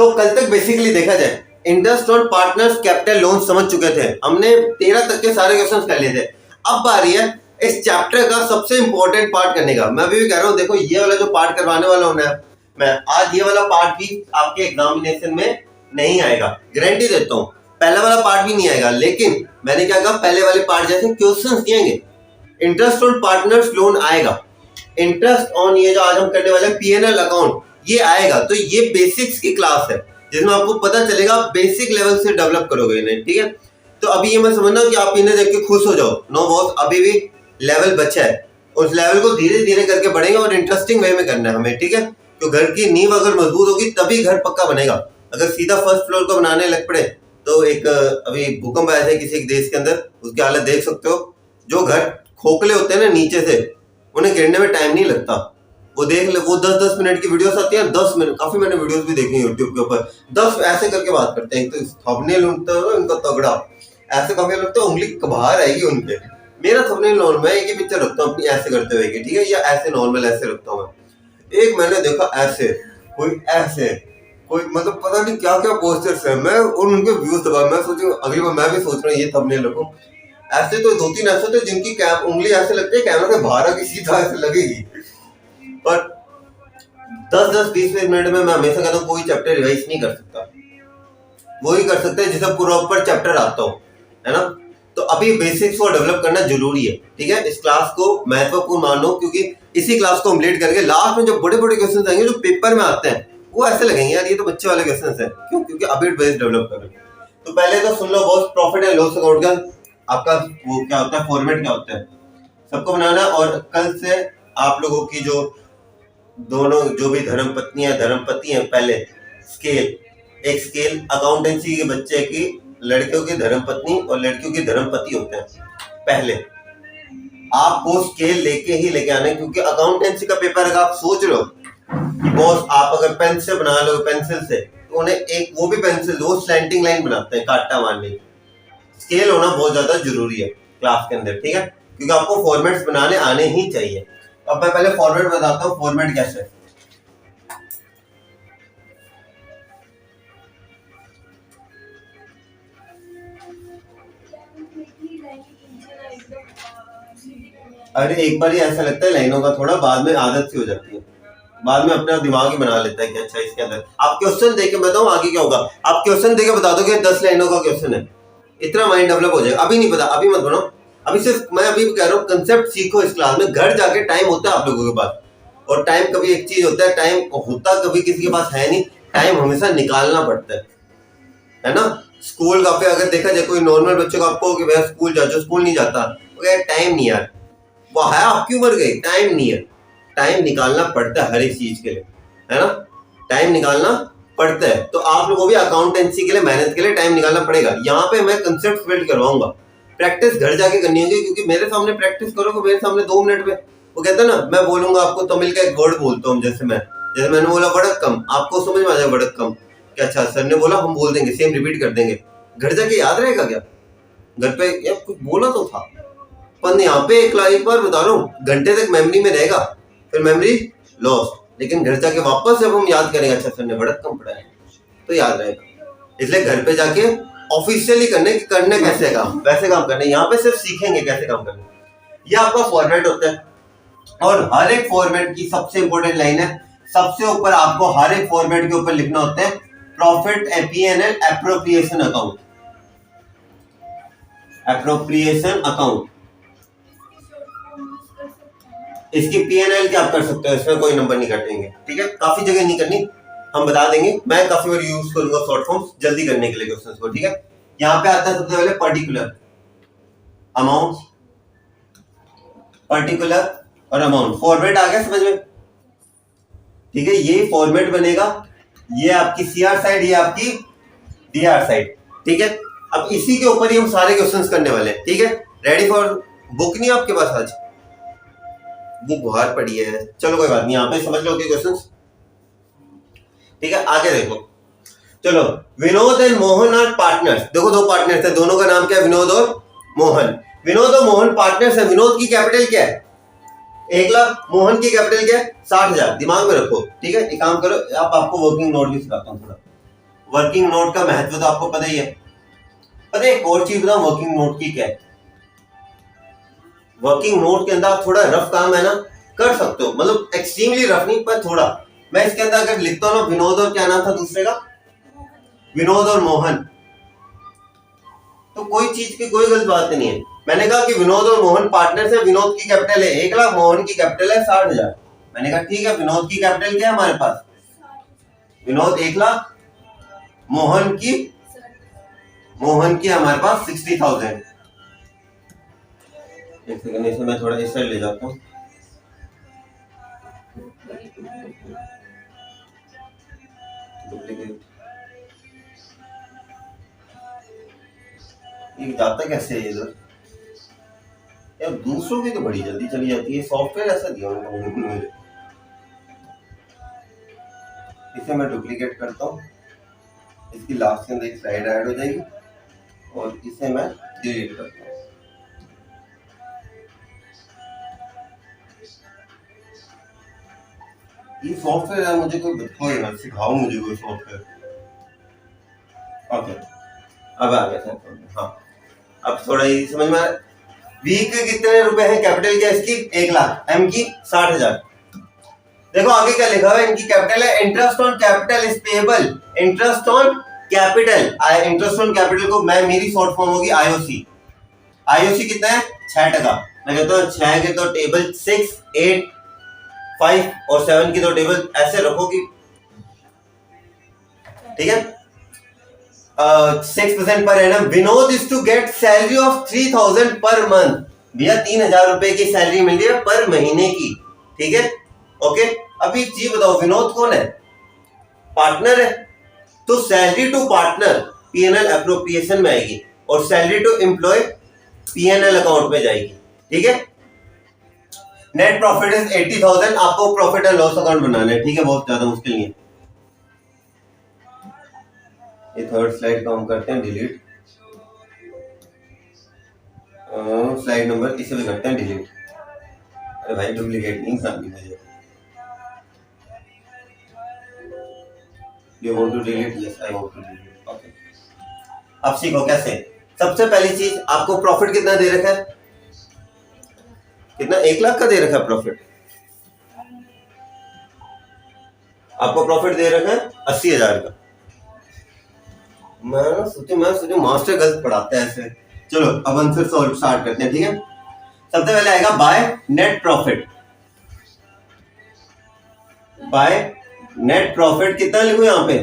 तो कल तक बेसिकली देखा जाए interest on partners capital loan समझ चुके थे हमने, 13 तक के सारे क्वेश्चंस कर लिए थे। अब बारी है इस चैप्टर का सबसे इंपॉर्टेंट पार्ट करने का। मैं अभी भी कह रहा हूँ, देखो ये वाला जो पार्ट करवाने वाला हूं मैं आज, ये वाला पार्ट भी आपके एग्जामिनेशन में नहीं आएगा, गारंटी देता हूँ। पहला वाला पार्ट भी नहीं आएगा, लेकिन मैंने क्या कहा, पहले वाले पार्ट जैसे क्वेश्चंस दिएंगे, इंटरेस्ट ऑन पार्टनर्स लोन आएगा, इंटरेस्ट ऑन ये जो आज हम करने वाले पीएनएल अकाउंट ये आएगा। तो ये बेसिक्स की क्लास है जिसमें आपको पता चलेगा बेसिक लेवल से डेवलप करोगे इन्हें, ठीक है। तो अभी ये मैं समझना कि आप इन्हें देख के खुश हो जाओ, नो बहुत अभी भी लेवल बचा है, उस लेवल को धीरे धीरे करके बढ़ेंगे और इंटरेस्टिंग वे में करना है हमें, ठीक है। तो घर की नींव अगर मजबूत होगी तभी घर पक्का बनेगा। अगर सीधा फर्स्ट फ्लोर को बनाने लग पड़े तो एक अभी भूकंप आया था किसी एक देश के अंदर, उसकी हालत देख सकते हो। जो घर खोखले होते हैं ना नीचे से, उन्हें गिरने में टाइम नहीं लगता। वो देख ले, वो 10-10 मिनट की वीडियोस आती हैं, 10 मिनट, काफी मैंने वीडियोस भी देखी यूट्यूब के ऊपर, 10 ऐसे करके बात करते हैं। तो थंबनेल उनका उनका तगड़ा ऐसे करके लगता है उंगली बाहर आएगी उनके। मेरा थंबनेल नॉर्मल, मैं एक ही पिक्चर रखता हूँ अपनी ऐसे करते हुए, ठीक है, या ऐसे नॉर्मल ऐसे रखता हूँ मैं। एक मैंने देखा ऐसे, कोई ऐसे, कोई मतलब पता नहीं क्या क्या पोस्टर्स है, मैं उनके व्यूज दबा, मैं सोचूं अगली बार मैं भी सोच रहा हूँ ये थंबनेल रखूं। ऐसे तो 2-3 ऐसे थे जिनकी उंगली ऐसे लगती है कैमरा से बाहर आके सीधा ऐसे लगेगी। पर 10-10, 20 मिनट में मैं हमेशा कहता हूँ कोई चैप्टर रिवाइज नहीं कर सकता, वही कर सकते हैं जिसे प्रॉपर चैप्टर आता हो, है ना। तो अभी बेसिक्स को डेवलप करना जरूरी है, ठीक है। इस क्लास को महत्वपूर्ण मानो, क्योंकि इसी क्लास को कंप्लीट करके लास्ट में जो बड़े बड़े क्वेश्चन आएंगे जो पेपर में आते हैं वो ऐसे लगेंगे यार ये तो बच्चे वाले क्वेश्चन है। क्यों? क्योंकि अभी बेस डेवलप कर रहे हैं। तो पहले तो सुन लो boss, profit and loss account का आपका वो क्या होता है, फॉर्मेट क्या होता है, सबको बनाना। और कल से आप लोगों की जो दोनों जो भी धर्मपत्नी है धर्मपति है, पहले स्केल, एक स्केल अकाउंटेंसी के बच्चे की, लड़कियों की धर्मपत्नी और लड़कियों की धर्मपति होते हैं। पहले आपको स्केल लेके ही लेके आना है, क्योंकि अकाउंटेंसी का पेपर अगर आप सोच लो कि बॉस आप अगर पेन से बना लो, पेंसिल से, तो उन्हें एक वो भी पेंसिल, वो स्लैंटिंग लाइन बनाते हैं काटा मारने की। स्केल होना बहुत ज्यादा जरूरी है क्लास के अंदर, ठीक है, क्योंकि आपको फॉर्मेट्स बनाने आने ही चाहिए। अब मैं पहले फॉर्मेट बताता हूँ, फॉर्मेट कैसे है। अरे एक बार ही ऐसा लगता है लाइनों का थोड़ा, बाद में आदत सी हो जाती है, बाद में अपना दिमाग ही बना लेता है कि अच्छा इसके अंदर आप क्वेश्चन देके बताओ आगे क्या होगा। आप क्वेश्चन देके बता दो कि 10 लाइनों का क्वेश्चन है, इतना माइंड डेवलप हो जाएगा। अभी नहीं पता, अभी मत बनाओ, अभी सिर्फ मैं अभी कह रहा हूँ कंसेप्ट सीखो इस क्लास में। घर जाके टाइम होता है आप लोगों के पास, और टाइम कभी एक चीज होता है, टाइम होता कभी किसी के पास है नहीं, टाइम हमेशा निकालना पड़ता है ना। स्कूल का पे अगर देखा जाए, कोई नॉर्मल बच्चे को आपको कि वह स्कूल जा, जो स्कूल नहीं जाता, वो कहे टाइम नहीं यार, वो है आपकी उम्र गई, टाइम नहीं है। टाइम निकालना पड़ता है हर एक चीज के लिए, है ना, टाइम निकालना पड़ता है। तो आप लोगों को भी अकाउंटेंसी के लिए, मेहनत के लिए टाइम निकालना पड़ेगा। यहाँ पे मैं कंसेप्ट बिल्ड करवाऊंगा, प्रैक्टिस घर जाके करनी होगी, क्योंकि मेरे सामने प्रैक्टिस करोगे, मेरे सामने 2 मिनट में वो कहता है ना, मैं बोलूंगा आपको तमिल का एक वर्ड बोलता हूँ, जैसे मैंने बोला वड़क्कम, आपको समझ में आ जाए वड़क्कम क्या, अच्छा सर ने बोला हम बोल देंगे, सेम रिपीट कर देंगे। घर जाके याद रहेगा क्या? घर पे यार कुछ बोला तो था, पर यहाँ पे एक बार बता रहा हूँ, घंटे तक मेमोरी में रहेगा, फिर मेमोरी लॉस्ट। लेकिन घर जाके वापस जब हम याद करेंगे, अच्छा सर ने वड़क्कम पढ़ाया, तो याद रहेगा। इसलिए घर पे जाके ऑफिशियली करने कैसे काम, वैसे काम करने, यहाँ पे सिर्फ सीखेंगे कैसे काम करने। ये आपका फॉर्मेट होता है, और हर एक फॉर्मेट की सबसे इंपॉर्टेंट लाइन है, सबसे ऊपर आपको हर एक फॉर्मेट के ऊपर लिखना होता है profit PNL appropriation account, appropriation account. इसकी पीएनएल क्या आप कर सकते हो, इसमें कोई नंबर नहीं काटेंगे, ठीक है, काफी जगह नहीं करनी, हम बता देंगे। मैं काफी बार यूज करूंगा शॉर्ट फॉर्म्स जल्दी करने के लिए क्वेश्चंस को, ठीक है। यहाँ पे आता है सबसे पहले पर्टिकुलर अमाउंट, पर्टिकुलर और अमाउंट, फॉर्मेट आ गया समझ में, ठीक है। ये फॉर्मेट बनेगा, ये आपकी सीआर साइड, ये आपकी डीआर साइड, ठीक है। अब इसी के ऊपर ही हम सारे क्वेश्चंस करने वाले हैं, ठीक है। रेडी फॉर, बुक नहीं आपके पास आज, बुक बाहर पड़ी है, चलो कोई बात नहीं, यहाँ पे समझ लो क्वेश्चंस, ठीक है। आगे देखो, चलो, Vinod and Mohan are partners. देखो 2 पार्टनर्स है, दोनों का नाम क्या है, विनोद और मोहन। विनोद और मोहन पार्टनर्स है। विनोद की कैपिटल क्या है, 1 लाख, मोहन की कैपिटल क्या है, 60,000। दिमाग में रखो, ठीक है। एक काम करो, आपको वर्किंग नोट भी सिखाता हूँ थोड़ा, वर्किंग नोट का महत्व तो आपको पता ही है। पता है एक और चीज बताऊं वर्किंग नोट की क्या है? वर्किंग नोट के अंदर आप थोड़ा रफ काम है ना कर सकते हो, मतलब एक्सट्रीमली रफ नहीं पर थोड़ा। मैं इसके अंदर अगर लिखता हूँ ना विनोद और क्या नाम था दूसरे का, विनोद और मोहन, तो कोई चीज की कोई गलत बात नहीं है। मैंने कहा कि विनोद और मोहन पार्टनर है, विनोद की कैपिटल है 1,00,000, मोहन की कैपिटल है 60,000। मैंने कहा ठीक है, विनोद की कैपिटल क्या है हमारे पास, विनोद 1,00,000, मोहन की हमारे पास 60,000। एक सेकंड, इसे मैं थोड़ा इस साइड ले जाता हूँ। ये जाता कैसे है इधर यार, दूसरों की तो बड़ी जल्दी चली जाती है, सॉफ्टवेयर ऐसा दिया उन्होंने। इसे मैं डुप्लीकेट करता हूँ, इसकी लास्ट के अंदर एक स्लाइड ऐड हो जाएगी और इसे मैं डिलीट करता हूँ। ये सॉफ्टवेयर है, मुझे कोई बताओ, सिखाओ मुझे कोई सॉफ्टवेयर। ओके अब आ गया। हाँ अब थोड़ा ही समझ में आ रहा है। वीक के कितने रुपए हैं, कैपिटल क्या इसकी 1,00,000, एम की 60,000। देखो आगे क्या लिखा हुआ है, इनकी कैपिटल है interest on capital is payable, interest on capital, interest on capital को मैं मेरी शॉर्ट फॉर्म होगी आईओसी। आईओसी कितना है 6%। मैं कहता हूँ 6 के तो टेबल 6, 8, 5 और 7 की तो टेबल ऐसे रखोगी, ठीक है। 6% per annum. Vinod is to get salary of 3,000 per month. भैया 3,000 रुपए की सैलरी मिल रही है पर महीने की, ठीक है ओके। अभी जी बताओ विनोद कौन है, पार्टनर है, तो salary to partner PNL appropriation में आएगी और salary to employ PNL account में जाएगी, ठीक है। Net profit is 80,000। आपको प्रॉफिट एंड लॉस अकाउंट बनाना है, ठीक है, बहुत ज्यादा मुश्किल नहीं है। ये थर्ड स्लाइड का हम करते हैं डिलीट, स्लाइड नंबर इसे भी करते हैं डिलीट। अरे भाई डुप्लीकेट नहीं करनी मुझे। You want to delete? Yes, I want to delete. Okay. अब सीखो कैसे। सबसे पहली चीज आपको प्रॉफिट कितना दे रखा है, कितना 1,00,000 का दे रखा है प्रॉफिट। आपको प्रॉफिट दे रखा है 80,000 का। मैं सोचू मास्टर गलत पढ़ाते हैं ऐसे। चलो अब आंसर सॉल्व स्टार्ट करते हैं, ठीक है। सबसे पहले आएगा by net profit. By net profit कितना लिखूं यहाँ पे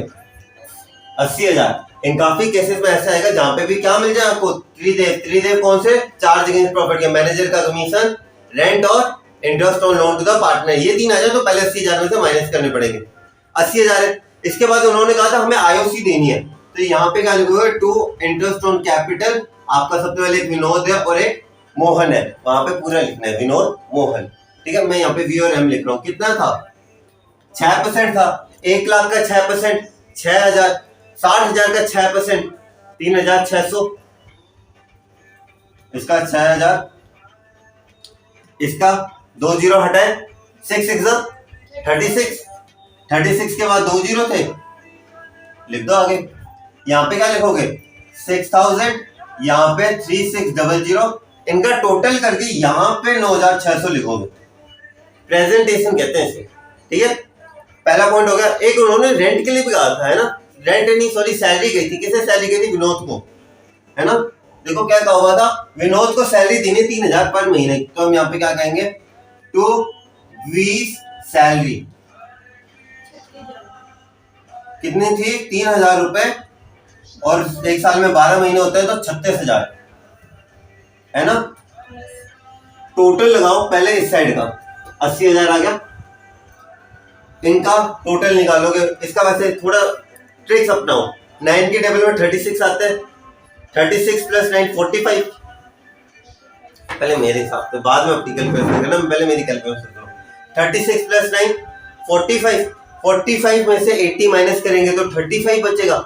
80,000। इन काफी केसेस में ऐसा आएगा जहां पे भी क्या मिल जाए आपको, त्रिदेव कौन से, चार्ज अगेंस्ट प्रॉफिट के, मैनेजर का कमीशन, रेंट और interest on loan to the partner, ये 3 आ जाए तो पहले 80,000 में से माइनस करने पड़ेंगे। 80,000 है। इसके बाद उन्होंने कहा था हमें आईओसी देनी है, तो यहाँ पे क्या लिखोगे टू इंटरेस्ट ऑन कैपिटल। आपका सबसे पहले एक विनोद है और एक मोहन है, वहां पे पूरा लिखना है विनोद मोहन, ठीक है। मैं यहाँ पे वी और एम लिख रहा हूँ। कितना था 6% था। 1,00,000 का 6% 6,000, 60,000 का 6% 3,600, इसका 6,000, इसका 2 जीरो हटाए 6 6 36, 36 के बाद 2 जीरो थे, लिख दो आगे। यहाँ पे क्या लिखोगे 6,000, यहाँ पे 3,600, इनका टोटल करके यहाँ पे 9,600 लिखोगे। प्रेजेंटेशन कहते हैं इसे, ठीक है। पहला पॉइंट हो गया। एक उन्होंने रेंट के लिए भी कहा था, है ना, रेंट नहीं सॉरी सैलरी गई थी, किसे सैलरी गई थी, विनोद को, है ना। देखो क्या कहा हुआ था, विनोद को सैलरी देनी 3,000 पर महीने, तो हम यहाँ पे क्या कहेंगे टू वीक सैलरी कितनी थी 3,000 रुपए, और एक साल में 12 महीने होते हैं तो 36,000, है ना। टोटल लगाओ पहले इस साइड का 80,000 आ गया, इनका टोटल निकालोगे। इसका वैसे थोड़ा ट्रिक्स अपनाओ, 9 के टेबल में 36 आते हैं, 36 प्लस 9 45। पहले मेरे हिसाब से, बाद में अपनी कैलकुलेशन करना, पहले मेरी कैलकुलेशन करो। 36 प्लस 9 45, 45 में से 80 माइनस करेंगे तो 35 बचेगा,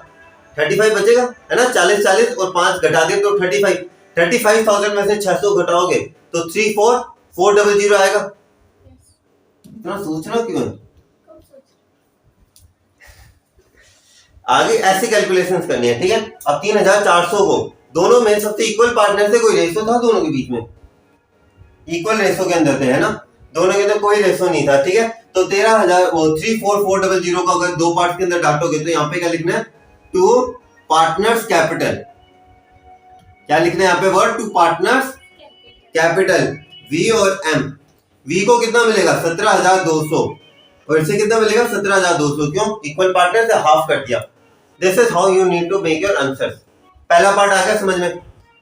35 बचेगा, है ना। 40 और 5 घटा दे तो 35, 35,000 में से 600 घटाओगे तो 34,400 आएगा। इतना सोचना क्यों है, आगे ऐसी कैलकुलेशंस करनी है, ठीक है। अब 3400 को दोनों में सबसे इक्वल पार्टनर से कोई रेशो था दोनों के बीच में, इक्वल रेशो के अंदर थे, है ना, दोनों के अंदर कोई रेशो नहीं था, ठीक है। तो 34400 को अगर दो पार्ट के अंदर डांटोगे तो यहाँ पे क्या लिखना है, टू पार्टनर्स कैपिटल, क्या लिखना है यहाँ पे word, to partners capital V और एम। वी को कितना मिलेगा 17200 और इसे कितना मिलेगा 17200, क्यों, इक्वल पार्टनर से हाफ कर दिया। This is how you need to make your answers. पहला पार्ट आ गया समझ में,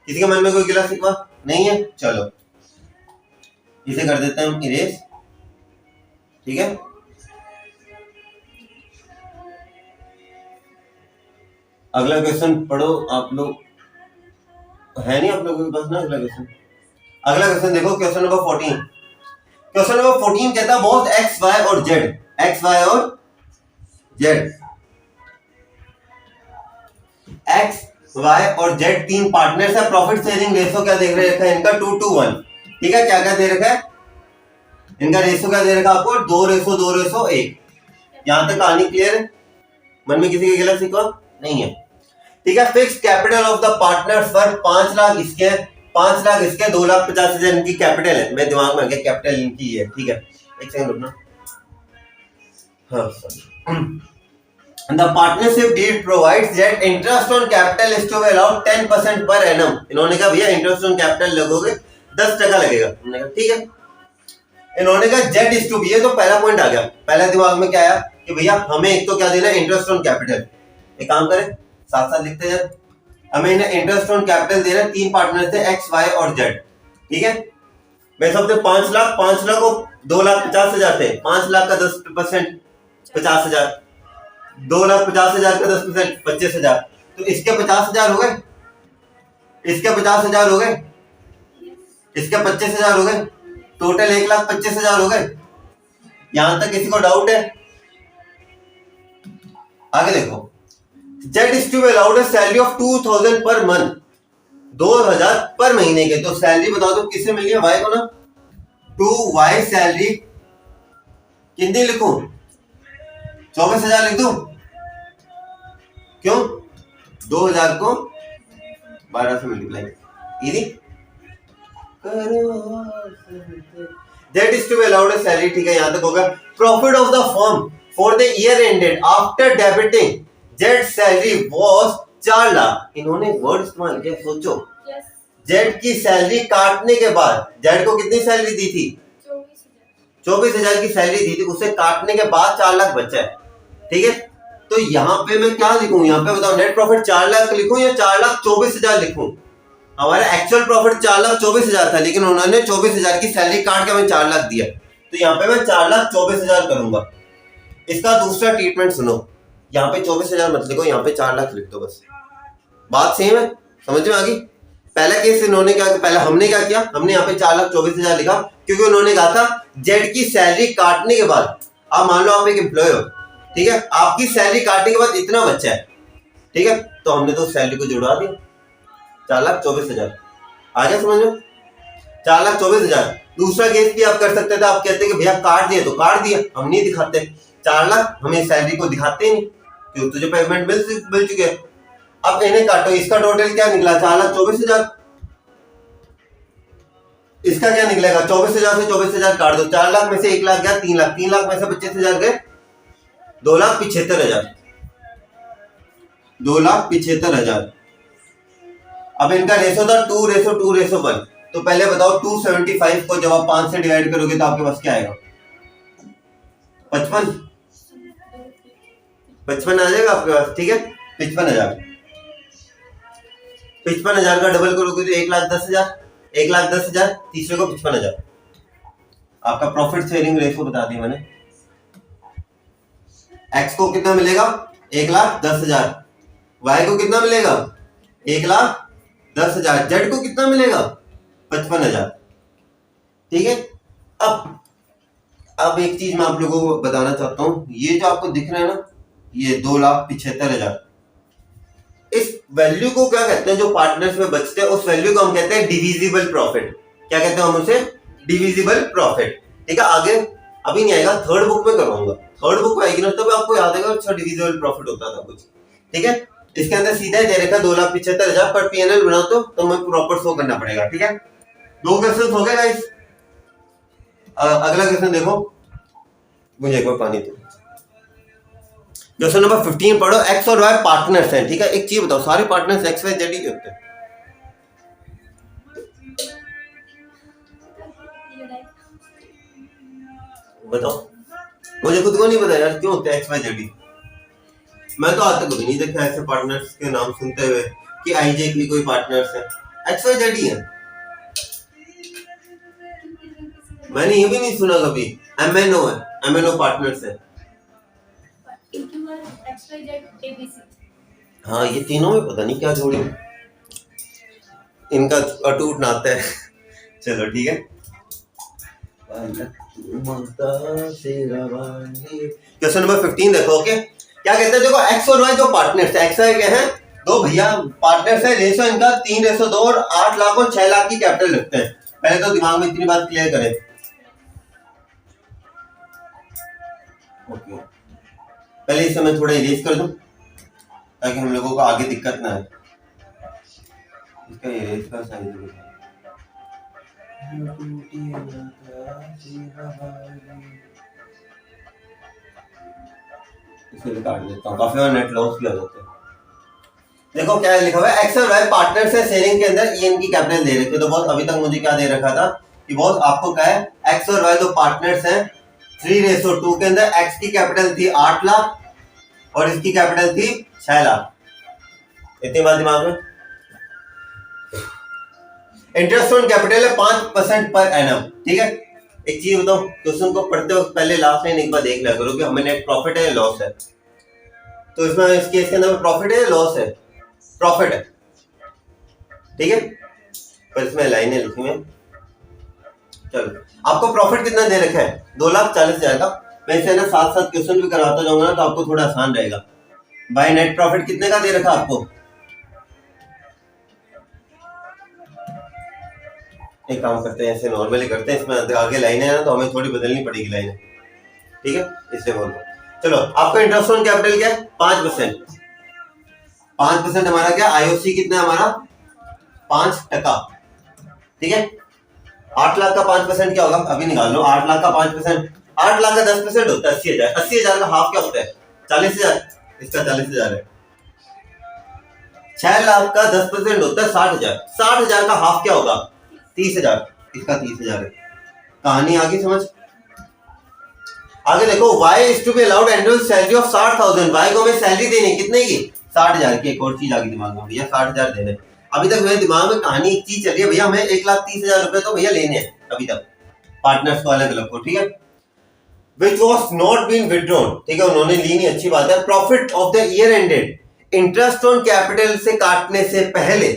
किसी के मन में कोई गिला शिकवा नहीं है, चलो इसे कर देते हैं हम इरेज, ठीक है। अगला क्वेश्चन पढ़ो आप लोग, है नहीं आप लोगों के पास ना अगला क्वेश्चन। अगला क्वेश्चन देखो, क्वेश्चन नंबर 14। क्वेश्चन नंबर 14 कहता है बोथ एक्स वाई और जेड, एक्स वाई और जेड, एक्स वाई और जेड तीन पार्टनर्स है। प्रॉफिट शेयरिंग रेशो क्या देख रखा है इनका 2:1, ठीक है। क्या क्या दे रखा है इनका रेशो, क्या दे रखा है आपको 2:1। यहां तक कहानी क्लियर है, मन में किसी के गलत सिखवा नहीं है, ठीक है। Fix capital of the partners पर 5 लाख इसके, 5 लाख इसके, 2,50,000 इनकी कैपिटल है। मेरे दिमाग में आ गया कैपिटल इनकी है, ठीक है, एक सेकंड रुकना। हाँ The partnership deed provides that interest on capital is to be allowed 10% per annum। इन्होंने कहा भैया इंटरेस्ट ऑन कैपिटल लगोगे 10% लगेगा, हमने कहा ठीक है। इन्होंने कहा जेड इज टू बी, तो पहला पॉइंट आ गया, पहला दिमाग में क्या आया कि भैया हमें एक तो क्या देना है इंटरेस्ट ऑन कैपिटल। एक काम करें साथ साथ लिखते हैं, हमें इन्हें इंटरेस्ट ऑन कैपिटल देना है, तीन पार्टनर थे एक्स वाई और जेड, ठीक है। मेरे सबसे 5 लाख को 2,50,000 थे, 5 लाख का 10% 50,000, 2,50,000 का 10% 25,000, तो इसके 50,000 हो गए, इसके 50,000 हो गए, इसके 25,000 हो गए, टोटल 1,25,000 हो गए। यहां तक किसी को डाउट है? आगे देखो, Z is to be allowed a salary of 2,000 per month, 2,000 पर महीने के। तो सैलरी बता दो किससे मिली है, वाई को ना, टू वाई सैलरी कितनी लिखूं, 24,000 लिख दूं, क्यों, 2,000 को 12 से multiply, easy Z is to be allowed a salary, ठीक है, यहां तक होगा। Profit of the firm for the year ended after debiting Z salary was 4 lakh. इन्होंने वर्ड इस्तेमाल किया, सोचो जेड की सैलरी काटने के बाद, जेड को कितनी सैलरी दी थी 24,000 की सैलरी दी थी, उसे काटने के बाद 4 लाख बचा है, ठीक है। तो यहाँ पे मैं क्या लिखूं, यहाँ पे बताओ नेट प्रॉफिट 4 लाख लिखूं या 4,24,000 लिखूं। हमारा एक्चुअल प्रॉफिट 4,24,000 था, लेकिन उन्होंने 24,000 की सैलरी काट के हमें 4 लाख दिया, तो यहाँ पे मैं 4,24,000 करूंगा। इसका दूसरा ट्रीटमेंट सुनो, यहाँ पे 24,000 मत लिखो, यहाँ पे 4 लाख लिख दो, बस बात सेम है, समझ में आ गई। पहला केस इन्होंने क्या, पहले हमने क्या किया, हमने यहाँ पे 4,24,000 लिखा, क्योंकि उन्होंने कहा था जेड की सैलरी काटने के बाद, आप मान लो आप एक एम्प्लॉय हो, ठीक है, आपकी सैलरी काटने के बाद इतना बचा है, ठीक है, तो हमने तो सैलरी को जुड़वा दिया, 4,24,000 आ गया समझ में, 4,24,000। दूसरा केस भी आप कर सकते थे, आप कहते कि भैया काट दिए तो काट दिया, हम नहीं दिखाते 4 लाख, हमें सैलरी को दिखाते ही नहीं, क्यों, तुझे पेमेंट मिल चुके हैं। अब इन्हें काटो, इसका टोटल क्या निकला 4,24,000, इसका क्या निकलेगा 24,000 से 24,000 काट दो, 4 लाख में से 1 लाख गया 3 लाख, 3 लाख में से 25,000 गए 2,75,000, 2,75,000। अब इनका रेशो था 2:1, तो पहले बताओ 275 को जब आप 5 से डिवाइड करोगे तो आपके पास क्या आएगा 55 आ जाएगा आपके पास, ठीक है, 55,000, 55,000 का डबल करोगे तो 1,10,000, 1,10,000, तीसरे को 55,000। आपका प्रॉफिट शेयरिंग रेशो बता दिया मैंने। एक्स को कितना मिलेगा 1,10,000, वाई को कितना मिलेगा 1,10,000, जेड को कितना मिलेगा 55,000, ठीक है। अब एक चीज मैं आप लोगों को बताना चाहता हूं, ये जो आपको दिख रहा है ना, ये 2,75,000, इस वैल्यू को क्या कहते हैं, जो पार्टनर्स में बचते हैं उस वैल्यू को हम कहते हैं डिविजिबल प्रॉफिट। क्या कहते हैं हम उसे, डिविजिबल प्रॉफिट, ठीक है। आगे अभी नहीं आएगा, थर्ड बुक में करवाऊंगा, थर्ड बुक में आएगी ना तब आपको याद आएगा अच्छा डिविजिबल प्रॉफिट होता था कुछ, ठीक है। इसके अंदर सीधा ही दे रखा 2,75,000 पर पीएनएल बनाओ तो हमें प्रॉपर शो करना पड़ेगा, ठीक है। 2 क्वेश्चन हो गए गाइस। अगला क्वेश्चन देखो, मुझे एक बार पानी दो। क्वेश्चन नंबर 15 पढ़ो। एक्स और वाई पार्टनर्स हैं, ठीक है। एक चीज बताओ, सारे पार्टनर्स एक्स वाई जेड ही होते हैं? बताओ, मुझे खुद को नहीं पता यार क्यों होते हैं एक्स वाई जेड ही। मैं तो आज तक कभी नहीं देखा ऐसे पार्टनर्स के नाम सुनते हुए कि आईजे की कोई पार्टनर्स है, एक्स वाई जेड ही है। मैंने ये भी नहीं सुना कभी एमएनओ है, एमएनओ पार्टनर्स है। हाँ, ये तीनों में पता नहीं क्या जोड़ी इनका अटूट नाता है। चलो ठीक है। क्वेश्चन नंबर 15 देखो। ओके, क्या कहते हैं, देखो एक्स और वाई जो पार्टनर्स है, एक्स वाई के हैं दो भैया पार्टनर्स है। रेशो इनका 3:2 और 8 लाख और 6 लाख की कैपिटल रखते हैं। पहले तो दिमाग में इतनी बात क्लियर करें। ओके, पहले इसे मैं थोड़ा इरेज कर दूं ताकि हम लोगों को आगे दिक्कत ना आए। इसका इरेज का साइज इसे काट देता हूँ, काफी बार नेट लॉस भी हो जाता है। देखो क्या लिखा हुआ है, एक्स और वाई पार्टनर्स है शेयरिंग के अंदर, ये इनकी कैपिटल दे रखी है। तो बहुत अभी तक मुझे क्या दे रखा था कि बहुत आपको क्या है, एक्स और वाई दो पार्टनर्स हैं 3:2 के अंदर। एक्स की कैपिटल थी 8 लाख और इसकी कैपिटल थी 6 लाख। इतनी बात दिमाग में। इंटरेस्ट ऑन कैपिटल है 5% पर एनम, ठीक है। एक चीज बताओ, क्वेश्चन को पढ़ते वक्त पहले लास्ट लाइन एक बार देख लिया करो कि हमें नेट प्रॉफिट है या लॉस है। तो इसमें इस केस के अंदर प्रॉफिट है या लॉस है? प्रॉफिट है, ठीक है। पर इसमें लाइनें लिखी हुई। चलो, आपको प्रॉफिट कितना दे रखा है? 2,40,000 का। मैं इसे ना साथ साथ क्वेश्चन भी कराता जाऊंगा ना तो आपको थोड़ा आसान रहेगा। भाई नेट प्रॉफिट कितने का दे रखा आपको? एक काम करते हैं, ऐसे नॉर्मली करते हैं, इसमें आगे लाइनें है ना तो हमें थोड़ी बदलनी पड़ेगी लाइनें, ठीक है। इसलिए बोल रहा हूं। चलो, आपका इंटरेस्ट ऑन कैपिटल क्या है? 5%। 5% हमारा क्या? आईओसी कितना है हमारा? 5%, ठीक है। 8 लाख का 5% क्या होगा? अभी निकाल लो। 8 लाख का 5%, 8 लाख का 10% होता है 80,000। 80,000 का हाफ क्या होता है? 40,000। इसका 40,000 है। 6 लाख का 10% होता है 60,000। 60,000 का हाफ क्या होगा? 30,000। इसका 30,000 है। कहानी आगे समझ। आगे देखो, y is to be allowed annual salary of 60,000। y को हमें सैलरी देनी कितने की? 60,000 की। एक और चीज आगे दिमाग में, भैया 60,000 देने। अभी तक मेरे दिमाग में कहानी एक चीज चल रही है, भैया हमें 1,30,000 रुपए तो भैया लेने हैं अभी तक पार्टनर्स को अलग अलग को, ठीक है। Which was not been withdrawn, ठीक है, उन्होंने ली नहीं, अच्छी बात है। Profit of the year ended, interest on capital से काटने से पहले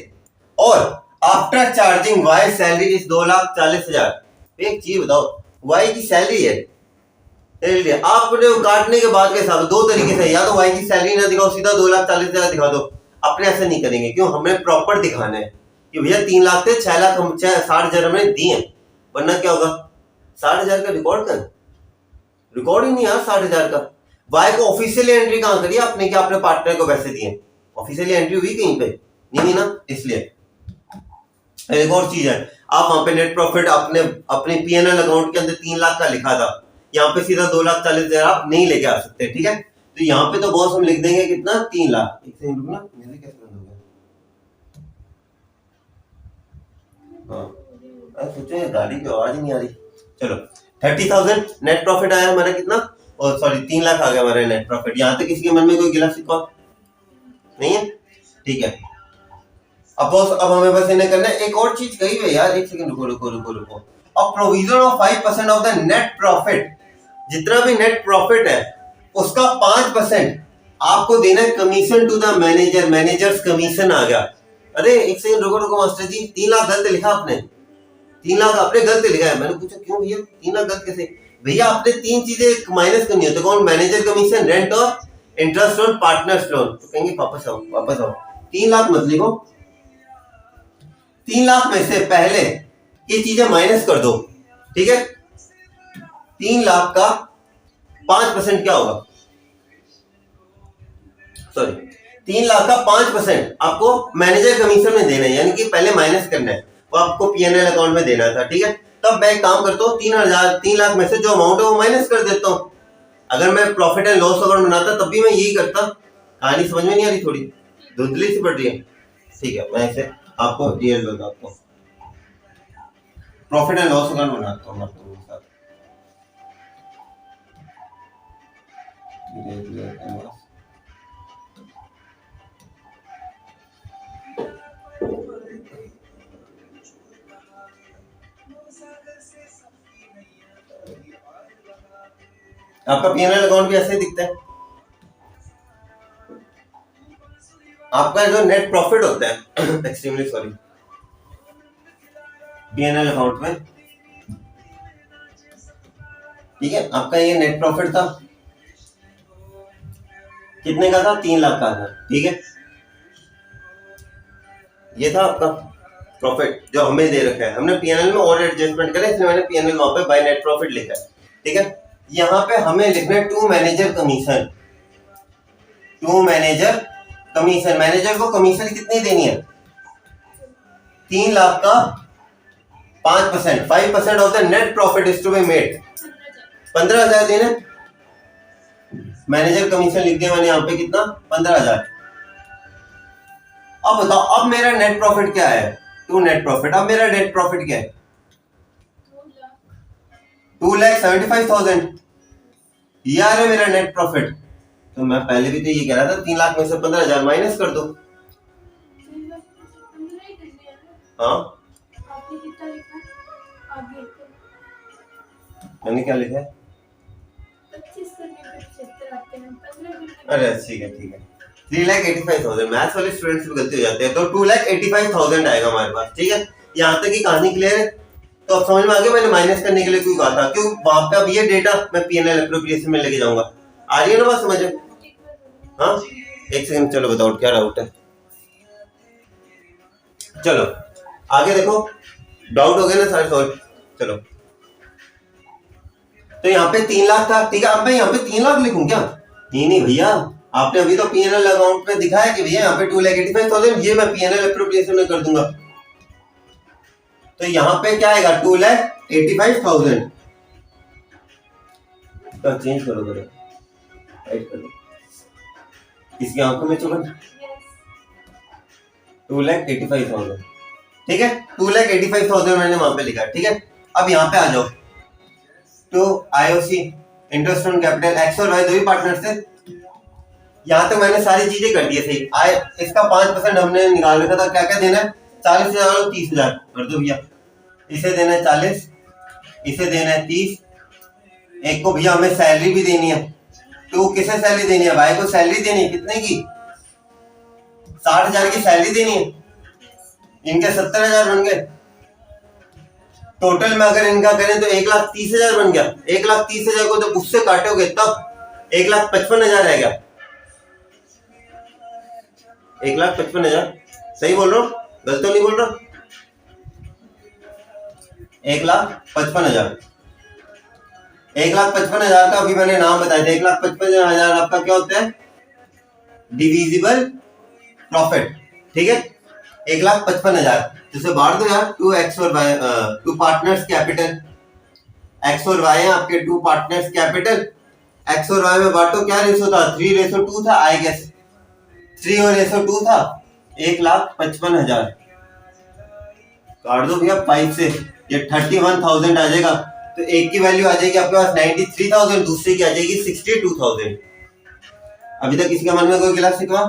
और after charging Y salary is 2,40,000। एक चीज बताओ, वाई की सैलरी है, आपने काटने के बाद के साथ दो तरीके से, या तो वाई की सैलरी ना दिखाओ, सीधा 2,40,000 दिखा दो। अपने ऐसे नहीं करेंगे, क्यों? हमें प्रॉपर दिखाना है कि भैया 3 लाख थे, 6 लाख हम 60,000 हमने दिए, वरना क्या होगा? 60,000 का रिकॉर्ड कर, रिकॉर्ड ही नहीं यार 60,000 का। वाई को ऑफिशियली एंट्री कहां करी आपने कि आपने पार्टनर को पैसे दिए? ऑफिशियली एंट्री हुई कहीं पे? नहीं ना, इसलिए। एक और चीज है, आप वहां पे नेट प्रॉफिट आपने अपने पीएनएल अकाउंट के अंदर 3 लाख का लिखा था, यहाँ पे सीधा 2,40,000 आप नहीं लेके आ सकते, ठीक है। तो यहाँ पे तो बॉस हम लिख देंगे कितना? 3 लाख। एक सेकंड रुकना, मेरे कैसे बंद हो गया? हाँ, सोचे गाड़ी की आवाज ही नहीं आ रही। चलो, 30,000 नेट प्रॉफिट आया हमारा कितना? और सॉरी 3 लाख आ गया हमारा नेट प्रॉफिट। यहाँ तक किसी के मन में कोई गिला शिकवा नहीं है, ठीक है। अब हमें बस इन्हें करना है। एक और चीज कही है यार, एक सेकंड रुको। अब provision of 5% of the net profit, जितना भी नेट प्रॉफिट है उसका 5% आपको देना है commission to the manager. Manager's commission आ गया। अरे एक सेकंड रुको मास्टर जी, 3 लाख गलत लिखा आपने। 3 लाख आपने गलत लिखा है। मैंने पूछा क्यों भैया 3 लाख गलत कैसे? भैया आपने 3 चीजें माइनस करनी होती है। कौन? मैनेजर कमीशन, रेंट और इंटरेस्ट ऑन पार्टनर्स लोन। तो कहेंगे वापस आओ 3 लाख मत लिखो। 3 लाख में से पहले ये चीजें माइनस कर दो, ठीक है। 3 लाख का 5% क्या होगा? सॉरी, 3 लाख का 5% आपको मैनेजर कमीशन में देना है, यानी कि पहले माइनस करना है, वो आपको पीएनएल अकाउंट में देना था, ठीक है। तब मैं एक काम करता हूँ, 3 लाख में से जो अमाउंट है वो माइनस कर देता हूँ। अगर मैं प्रॉफिट एंड लॉस अकाउंट बनाता तब भी मैं यही करता। कहानी समझ में नहीं आ रही, थोड़ी धुंधली सी पड़ रही है, ठीक है। मैं इसे आपको रियल बताता हूँ, प्रॉफिट एंड लॉस अकाउंट बनाता हूँ आपके साथ। आपका पीएनएल अकाउंट भी ऐसे दिखता है। आपका जो नेट प्रॉफिट होता है एक्सट्रीमली सॉरी, पीएनएल अकाउंट में, ठीक है, आपका ये नेट प्रॉफिट था, कितने का था, 3 लाख का था, ठीक है। ये था आपका प्रॉफिट जो हमें दे रखा है, हमने पीएनएल में और एडजस्टमेंट करें, इसलिए मैंने पीएनएल वहां पे बाय नेट प्रॉफिट लिखा है, ठीक है। यहाँ पे हमें लिखना है to manager commission, to manager commission, manager को कमीशन कितनी देनी है, 3 लाख का 5%, 5% of the net profit is to be made, 15,000 देना। मैनेजर कमीशन लिख दिया मैंने यहाँ पे, कितना, 15,000। अब बताओ, अब मेरा नेट प्रॉफिट क्या है, टू नेट प्रॉफिट, अब मेरा नेट प्रॉफिट क्या है, 2,75,000, ये आ रहा है मेरा नेट प्रॉफिट। तो मैं पहले भी तो ये कह रहा था 3 लाख में से 15,000 माइनस कर दो। हाँ, मैंने क्या लिखा है, अरे ठीक है ठीक है, 3,85,000, मैथ्स वाले स्टूडेंट्स भी गलती हो जाते हैं, तो 2,85,000 आएगा हमारे पास, ठीक है। यहाँ तक की कहानी क्लियर है। तो अब समझ में आ गया मैंने माइनस करने के लिए क्यों कहा था, क्यों वहां पे अब ये डेटा मैं पीएनएल एप्रोप्रिएशन में लेके जाऊंगा। आ रही है ना बात समझ में? हाँ, एक सेकंड, चलो बताओ क्या डाउट है। चलो आगे देखो, डाउट हो गया ना सारे सॉल्व। चलो, तो यहाँ पे 3 लाख था, ठीक है। अब मैं यहाँ पे 3 लाख लिखूं क्या? नहीं भैया, आपने अभी तो पीएनएल अकाउंट में दिखाया कि भैया यहाँ पे 2,85,000, ये मैं पीएनएल एप्रोप्रिएशन में कर दूंगा। तो यहाँ पे क्या आएगा, 2,85,000 का चेंज करो, राइट करो, किसकी आंखों में चुभन, 2,85,000, ठीक है। 2,85,000 मैंने वहां पे लिखा, ठीक है। अब यहाँ पे आ जाओ, तो IOC, interest on capital, x और वाई दो ही पार्टनर थे। यहाँ तक मैंने सारी चीजें कर दी सही। इसका 5% हमने निकाल रखा था, क्या क्या देना है, 40,000 और 30,000 कर दो भैया। इसे देना है 40, इसे देना है 30, एक को भैया हमें सैलरी भी देनी है। तो किसे सैलरी देनी है, भाई को सैलरी देनी है, कितने की, 60,000 की सैलरी देनी है। इनके 70,000 बन गए, टोटल में अगर इनका करें तो 1,30,000 बन गया। 1,30,000 को जब उससे काटोगे तब 1,55,000 आएगा। 1,55,000, सही बोल रहा हूँ, गलत तो नहीं बोल रहा? 1,55,000, 1,55,000 का अभी मैंने नाम बताया था। 1,55,000 आपका क्या होता है, डिविजिबल प्रॉफिट, ठीक है। 1,55,000 जिसे बांट दो यार, 2x और y, 2 पार्टनर्स कैपिटल, x और y है आपके 2 पार्टनर्स कैपिटल। x और y में बांटो, क्या रेशो था, 3:2 था आई गेस, 3 और रेशो 2 था। 1,55,000 काट दो भैया 5 से, ये 31,000 आ जाएगा। तो एक की वैल्यू आ जाएगी आपके पास 93,000, दूसरे की आ जाएगी 62,000। अभी तक किसी का मन में कोई गिला शिकवा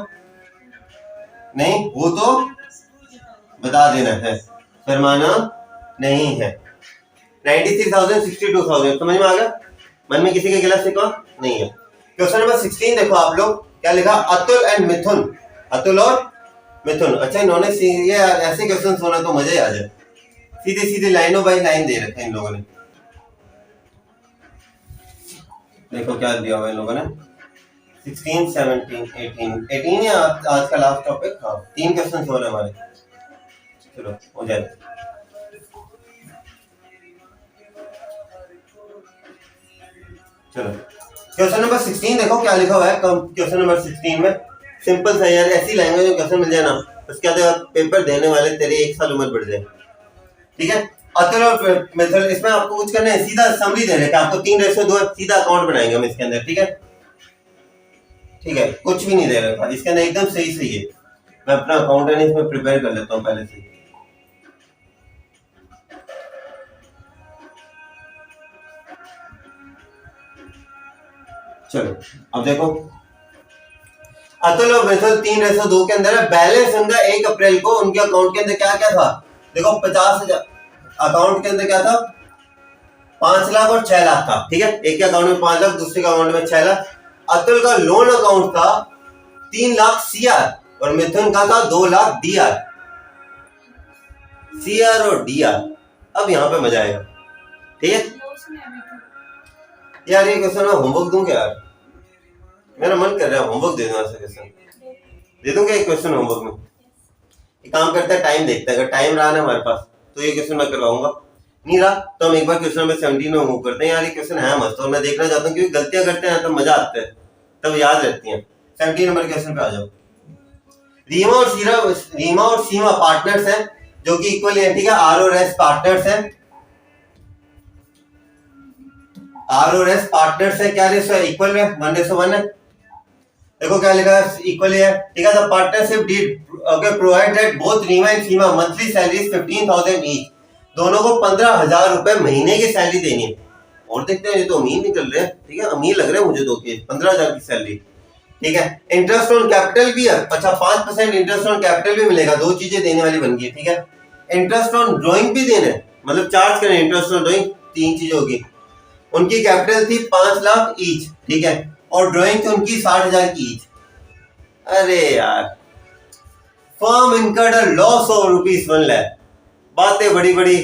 नहीं हो तो बता देना है, शर्माना नहीं है। 93,000, 62,000 समझ में आ गया? मन में किसी का गिला शिकवा नहीं है। क्वेश्चन नंबर 16 देखो आप लोग, क्या लिखा, अतुल एंड मिथुन, अतुल और मिथुन। अच्छा, इन्होंने ये ऐसे क्वेश्चन होना तो मजा ही आ जाए, सीधे सीधे लाइनों बाई लाइन दे रखे हैं इन लोगों ने। देखो क्या दिया हुआ इन लोगों ने, 16, 17, 18 है आज का लास्ट टॉपिक। हाँ, 3 क्वेश्चन हो रहे हमारे, चलो हो जाए। चलो क्वेश्चन नंबर 16 देखो क्या लिखा हुआ है। क्वेश्चन नंबर 16 में सिंपल सा यार, ऐसी लैंग्वेज में क्वेश्चन मिल जाए ना, उसके बाद पेपर देने वाले तेरे 1 साल उम्र बढ़ जाए। ठीक है, अतुल और मेथड, इसमें आपको कुछ करना है, सीधा समरी दे रहे हैं कि आपको 3:2 सीधा अकाउंट बनाएंगे हम इसके अंदर। ठीक है, ठीक है, कुछ भी नहीं दे रखा इसके अंदर, एकदम सही सही है। मैं अपना अकाउंट है इसमें प्रिपेयर कर लेता हूँ पहले से। चलो अब देखो, अतुल और मेथड 3:2 के अंदर है। बैलेंस उनका 1 अप्रैल को उनके अकाउंट के अंदर क्या क्या था, देखो 50,000 अकाउंट के अंदर क्या था, 5 लाख और 6 लाख था। ठीक है, एक के अकाउंट में 5 लाख, दूसरे के अकाउंट में 6 लाख। अतुल का लोन अकाउंट था 3 लाख CR और मिथुन का था 2 लाख DR। CR और DR, अब यहाँ पे मजा आएगा। ठीक है यार, ये क्वेश्चन मैं होमवर्क दूं क्या यार, मेरा मन कर रहा है होमवर्क दे दूं। ऐसा क्वेश्चन दे दूं क्या एक क्वेश्चन होमवर्क में? एक काम करता है, टाइम देखता है, अगर टाइम रहा ना हमारे पास तो ये क्वेश्चन मैं करवाऊंगा, नहीं रहा तो हम एक बार क्वेश्चन नंबर 17 में मूव करते हैं। यार ये क्वेश्चन है मस्त और मैं देखना चाहता हूँ, क्योंकि गलतियां करते हैं तो मजा आता है, तब याद रहती हैं। 17 नंबर क्वेश्चन पे आ जाओ। रीमा और सीमा पार्टनर्स हैं जो कि इक्वल है। ठीक है, R और S पार्टनर्स हैं, R और S पार्टनर्स है। क्या रेशो है, इक्वल है, 1:1 है। देखो क्या लिखा है, इक्वल है। ठीक है, the partnership deed okay provide that both Reema and Seema monthly salary 15,000 each. दोनों को 15,000 रुपए महीने की सैलरी देनी है। और देखते हैं, ये तो अमीर निकल रहे हैं। ठीक है, अमीर लग रहे हैं मुझे तो, 15,000 की सैलरी। ठीक है, इंटरेस्ट ऑन कैपिटल भी है। अच्छा, 5% इंटरेस्ट ऑन कैपिटल भी मिलेगा, 2 चीजें देने वाली बन गई। ठीक है, इंटरेस्ट ऑन ड्रॉइंग भी देना है, मतलब चार्ज करें इंटरेस्ट ऑन ड्रॉइंग, 3 चीजें होगी। उनकी कैपिटल थी 5 लाख ईच। ठीक है, और ड्रॉइंग थी उनकी 60,000 की ईच। अरे यार, firm incurred a loss of ₹1 lakh. बातें बड़ी बड़ी,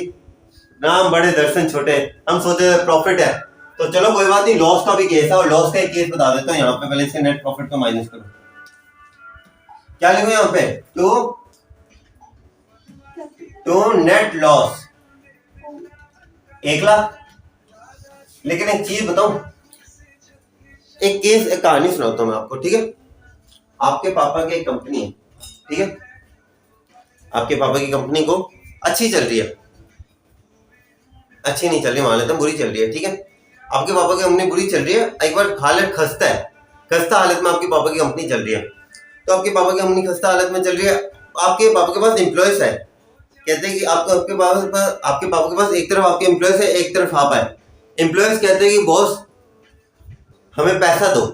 नाम बड़े, दर्शन छोटे। हम सोचे प्रॉफिट है, तो चलो कोई बात नहीं, लॉस का भी केस है और लॉस का एक केस बता देता हूँ यहाँ पे। पहले से नेट प्रॉफिट को माइनस करो, क्या लिखो यहाँ पे, टू नेट लॉस 1 लाख। लेकिन एक चीज बताऊं, एक केस, एक कहानी सुनाता हूं मैं आपको। ठीक है, आपके पापा की एक कंपनी है। ठीक है, आपके पापा की कंपनी को अच्छी चल रही है, अच्छी नहीं चल रही मान लेते हैं, बुरी चल रही है। ठीक है, आपके पापा की कंपनी बुरी चल रही है, एक बार हालत खस्ता है, खस्ता हालत में आपके पापा की कंपनी चल रही है। तो आपके पापा की कंपनी खस्ता हालत में चल रही है, आपके पापा के पास एम्प्लॉयज है। कहते हैं कि आपके पापा के पास एक तरफ आपके एम्प्लॉयज है, एक तरफ आप है। एम्प्लॉयज कहते हैं कि बॉस हमें पैसा दो,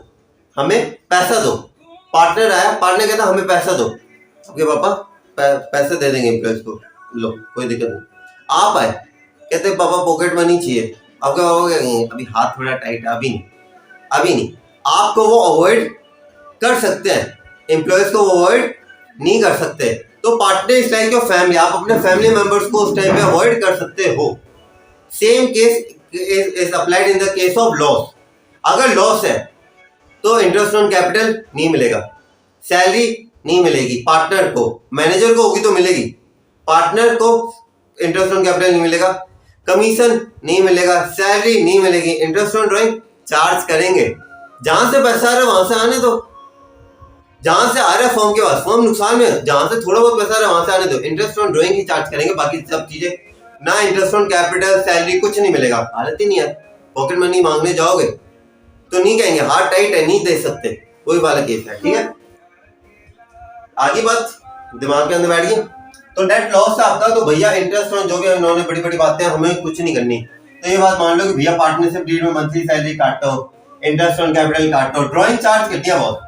हमें पैसा दो। पार्टनर आया, पार्टनर कहता हमें पैसा दो। आपके पापा पैसे दे देंगे एम्प्लॉयज को, लो कोई दिक्कत नहीं। आप आए, कहते पापा पॉकेट मनी चाहिए। आपके पापा क्या कहेंगे, अभी हाथ थोड़ा टाइट है, अभी नहीं, अभी नहीं। आपको वो अवॉइड कर सकते हैं, एम्प्लॉयज को वो अवॉइड नहीं कर सकते। तो partner is like your family, आप अपने फैमिली मेंबर्स को उस टाइम पे अवॉइड कर सकते हो। Same case is applied in the case of loss. अगर लॉस है तो इंटरेस्ट ऑन कैपिटल नहीं मिलेगा, सैलरी नहीं मिलेगी पार्टनर को, मैनेजर को होगी तो मिलेगी, पार्टनर को इंटरेस्ट ऑन कैपिटल नहीं मिलेगा, कमीशन नहीं मिलेगा, सैलरी नहीं मिलेगी, इंटरेस्ट ऑन ड्राइंग चार्ज करेंगे। जहां से पैसा आ रहा है वहां से आने दो, जहां से आ रहा है फॉर्म के पास, फॉर्म नुकसान में, जहां से थोड़ा बहुत पैसा आ रहा है वहां से आने दो। Interest on drawing he charge करेंगे, बाकी सब चीजें ना, इंटरेस्ट ऑन कैपिटल, सैलरी कुछ नहीं मिलेगा। हालत ही नहीं है, पॉकेट मनी मांगने जाओगे तो नहीं कहेंगे, हार्ट टाइट है नहीं दे सकते, कोई वाला केस है। ठीक है, आगे बात दिमाग के अंदर बैठ गई। तो नेट लॉस आपका, तो भैया इंटरेस्ट ऑन जो भी इन्होंने बड़ी बड़ी बातें, हमें कुछ नहीं करनी। तो ये बात मान लो कि भैया पार्टनरशिप डीड में मंथली सैलरी काटो, इंटरेस्ट ऑन कैपिटल काटो, ड्राइंग चार्ज कर दिया बहुत।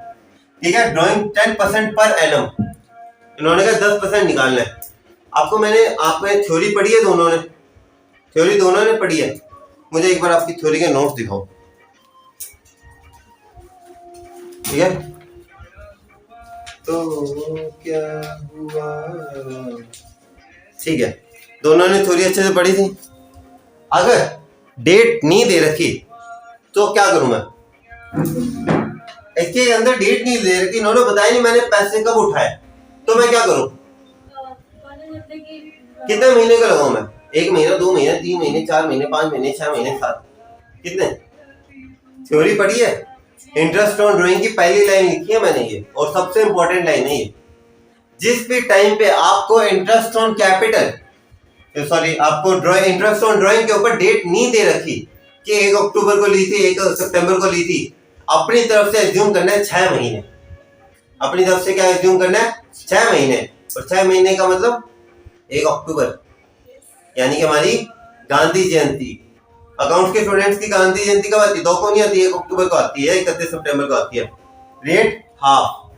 ठीक है, ड्राइंग 10% पर एनम, इन्होंने कहा 10% निकालना है आपको। आपने थ्योरी पढ़ी है, दोनों ने थ्योरी दोनों ने पढ़ी है। मुझे एक बार आपकी थ्योरी के नोट्स दिखाओ। ठीक है, तो क्या हुआ, ठीक है, दोनों ने थ्योरी अच्छे से पढ़ी थी। अगर डेट नहीं दे रखी तो क्या करूं मैं, इसके अंदर डेट नहीं दे रखी, इन्होंने बताया नहीं मैंने पैसे कब उठाए, तो मैं क्या करूं, कितने महीने का लगाऊं मैं, 1 महीना, 2 महीने, 3 महीने, 4 महीने, 5 महीने, 6 महीने, 7, कितने, थ्योरी पढ़ी है, इंटरेस्ट ऑन ड्राइंग की पहली लाइन लिखी है मैंने ये, और सबसे इंपॉर्टेंट लाइन है ये। जिस भी टाइम पे आपको इंटरेस्ट ऑन कैपिटल, सॉरी आपको इंटरेस्ट ऑन ड्राइंग के ऊपर डेट नहीं दे रखी कि 1 अक्टूबर को ली थी, 1 सितंबर को ली थी, अपनी तरफ से एज्यूम करना है 6 महीने। अपनी तरफ से क्या एज्यूम करना है? 6 महीने। और 6 महीने का मतलब 1 अक्टूबर, यानी कि हमारी गांधी जयंती। अकाउंट्स के स्टूडेंट्स की गांधी जयंती कब आती है? 2 को नहीं आती है, 1 अक्टूबर को आती है, 31 सितंबर को आती है। रेट हाफ,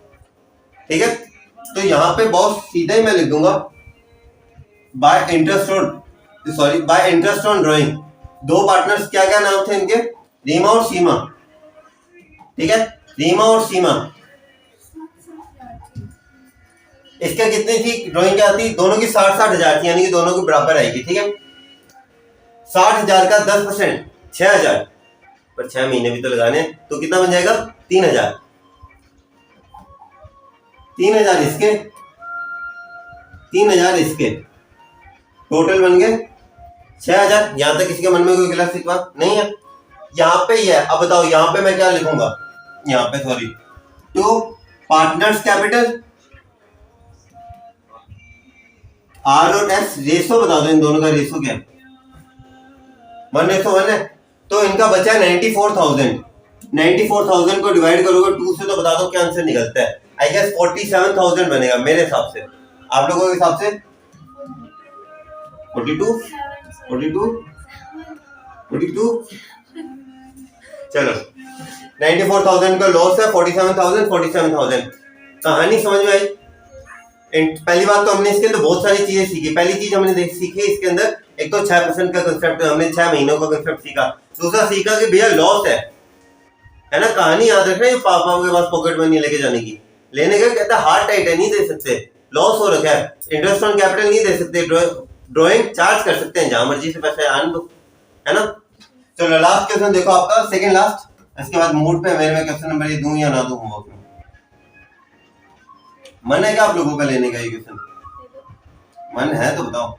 ठीक है। तो यहाँ पे बहुत सीधा ही मैं लिख दूंगा bye interest on drawing. 2 partners क्या क्या नाम थे इनके? रीमा और सीमा, ठीक है, रीमा और सीमा। इसका कितनी थी ड्राइंग? क्या थी? दोनों की 60-60 हजार थी, यानी कि दोनों की बराबर आएगी, ठीक है। 60,000 का 10% 6,000, पर 6 महीने भी तो लगाने, तो कितना बन जाएगा? 3,000। 3,000 इसके, 3,000 इसके, टोटल बन गए 6,000। यहां तक किसी के मन में कोई गिला शिकवा नहीं है? यहाँ पे ही है। अब बताओ यहाँ पे मैं क्या लिखूंगा? यहाँ पे सॉरी, तो पार्टनर्स कैपिटल आर और एस, रेशो बता दो इन दोनों का, रेशो क्या है? 1:1 है। तो इनका बचा 94,000। 94,000 को डिवाइड करोगे 2 से तो बता दो क्या आंसर निकलता है? आई गेस 47,000 बनेगा मेरे हिसाब से। आप लोगों के हिसाब से 42 चलो 94,000 का लॉस है, 47,000। कहानी समझ में आई? पहली बात तो हमने इसके अंदर बहुत सारी चीजें सीखी। पहली चीज हमने सीखी इसके अंदर, एक तो 6% का कंसेप्ट, हमने 6 महीनों का कंसेप्ट सीखा। दूसरा सीखा कि भैया लॉस है ना। कहानी याद रखना, ये पापा के पास पॉकेट मनी लेके जाने की, लेने का कहता हार्ट टाइट है, नहीं दे सकते, लॉस हो रखा है, इंटरेस्ट ऑन कैपिटल नहीं दे सकते, ड्राइंग चार्ज कर सकते हैं, जहां मर्जी से पैसे आने दो, है ना। चलो लास्ट क्वेश्चन देखो आपका, सेकंड लास्ट। इसके बाद मूड पे मेरे में क्वेश्चन नंबर ये दूं या ना दूं होमवर्क में? मन है क्या आप लोगों का लेने का ये क्वेश्चन? मन है तो बताओ,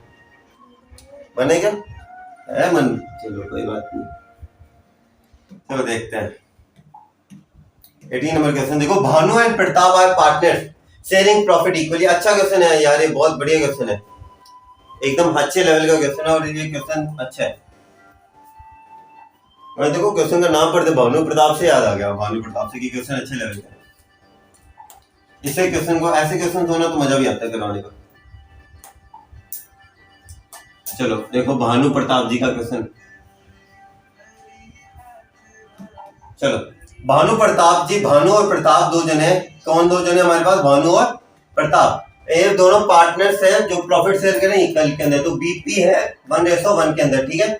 मन है क्या? है मन? चलो कोई बात नहीं, चलो देखते हैं। 18 नंबर क्वेश्चन देखो, Bhanu and Pratap are partners sharing profit equally. अच्छा क्वेश्चन है यार, ये बहुत बढ़िया क्वेश्चन है, एकदम अच्छे लेवल का क्वेश्चन है, और ये क्वेश्चन अच्छा है। मैं देखो क्वेश्चन का नाम पढ़ते भानु प्रताप से याद आ गया, भानु प्रताप से, कि क्वेश्चन अच्छे लेवल का। इससे क्वेश्चन को, ऐसे क्वेश्चन होना तो मजा भी आता है करवाने का। चलो देखो भानु प्रताप जी का क्वेश्चन। चलो भानु प्रताप जी, भानु और प्रताप 2 जने, कौन 2 जने हमारे पास? भानु और प्रताप, ये दोनों पार्टनर्स हैं जो प्रॉफिट शेयर करें इक्वल के अंदर, तो बीपी है 1:1 के अंदर, ठीक है।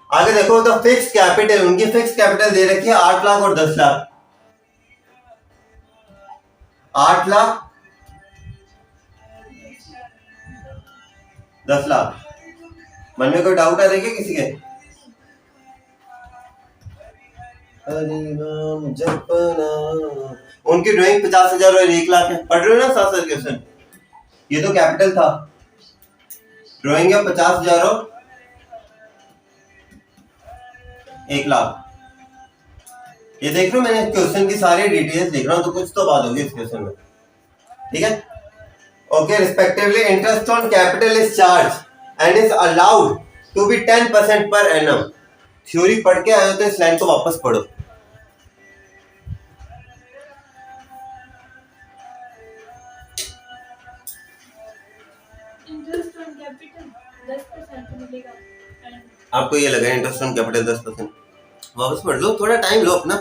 आगे देखो तो फिक्स कैपिटल, उनकी फिक्स कैपिटल दे रखी है 8 लाख और 10 लाख। 8 लाख 10 लाख। मन में कोई डाउट है देखिए किसी के? जपना। उनकी ड्राइंग 50,000 और 1 लाख है। पढ़ रहे हो ना साथ साथ क्वेश्चन? ये तो कैपिटल था, ड्राइंग है 50,000 और 1 लाख। ये देख लो, मैंने क्वेश्चन की सारी डिटेल्स देख रहा हूं, तो कुछ तो बात होगी इस क्वेश्चन में, ठीक है। Okay, respectively interest on capital is charge and is allowed to be 10% per annum. Theory पढ़ के आए हो तो इस लाइन को वापस पढ़ो। इंटरेस्ट ऑन कैपिटल 10% मिलेगा। आपको ये लगा इंटरेस्ट ऑन कैपिटल 10%? वापस पढ़ लो, थोड़ा टाइम लो अपना।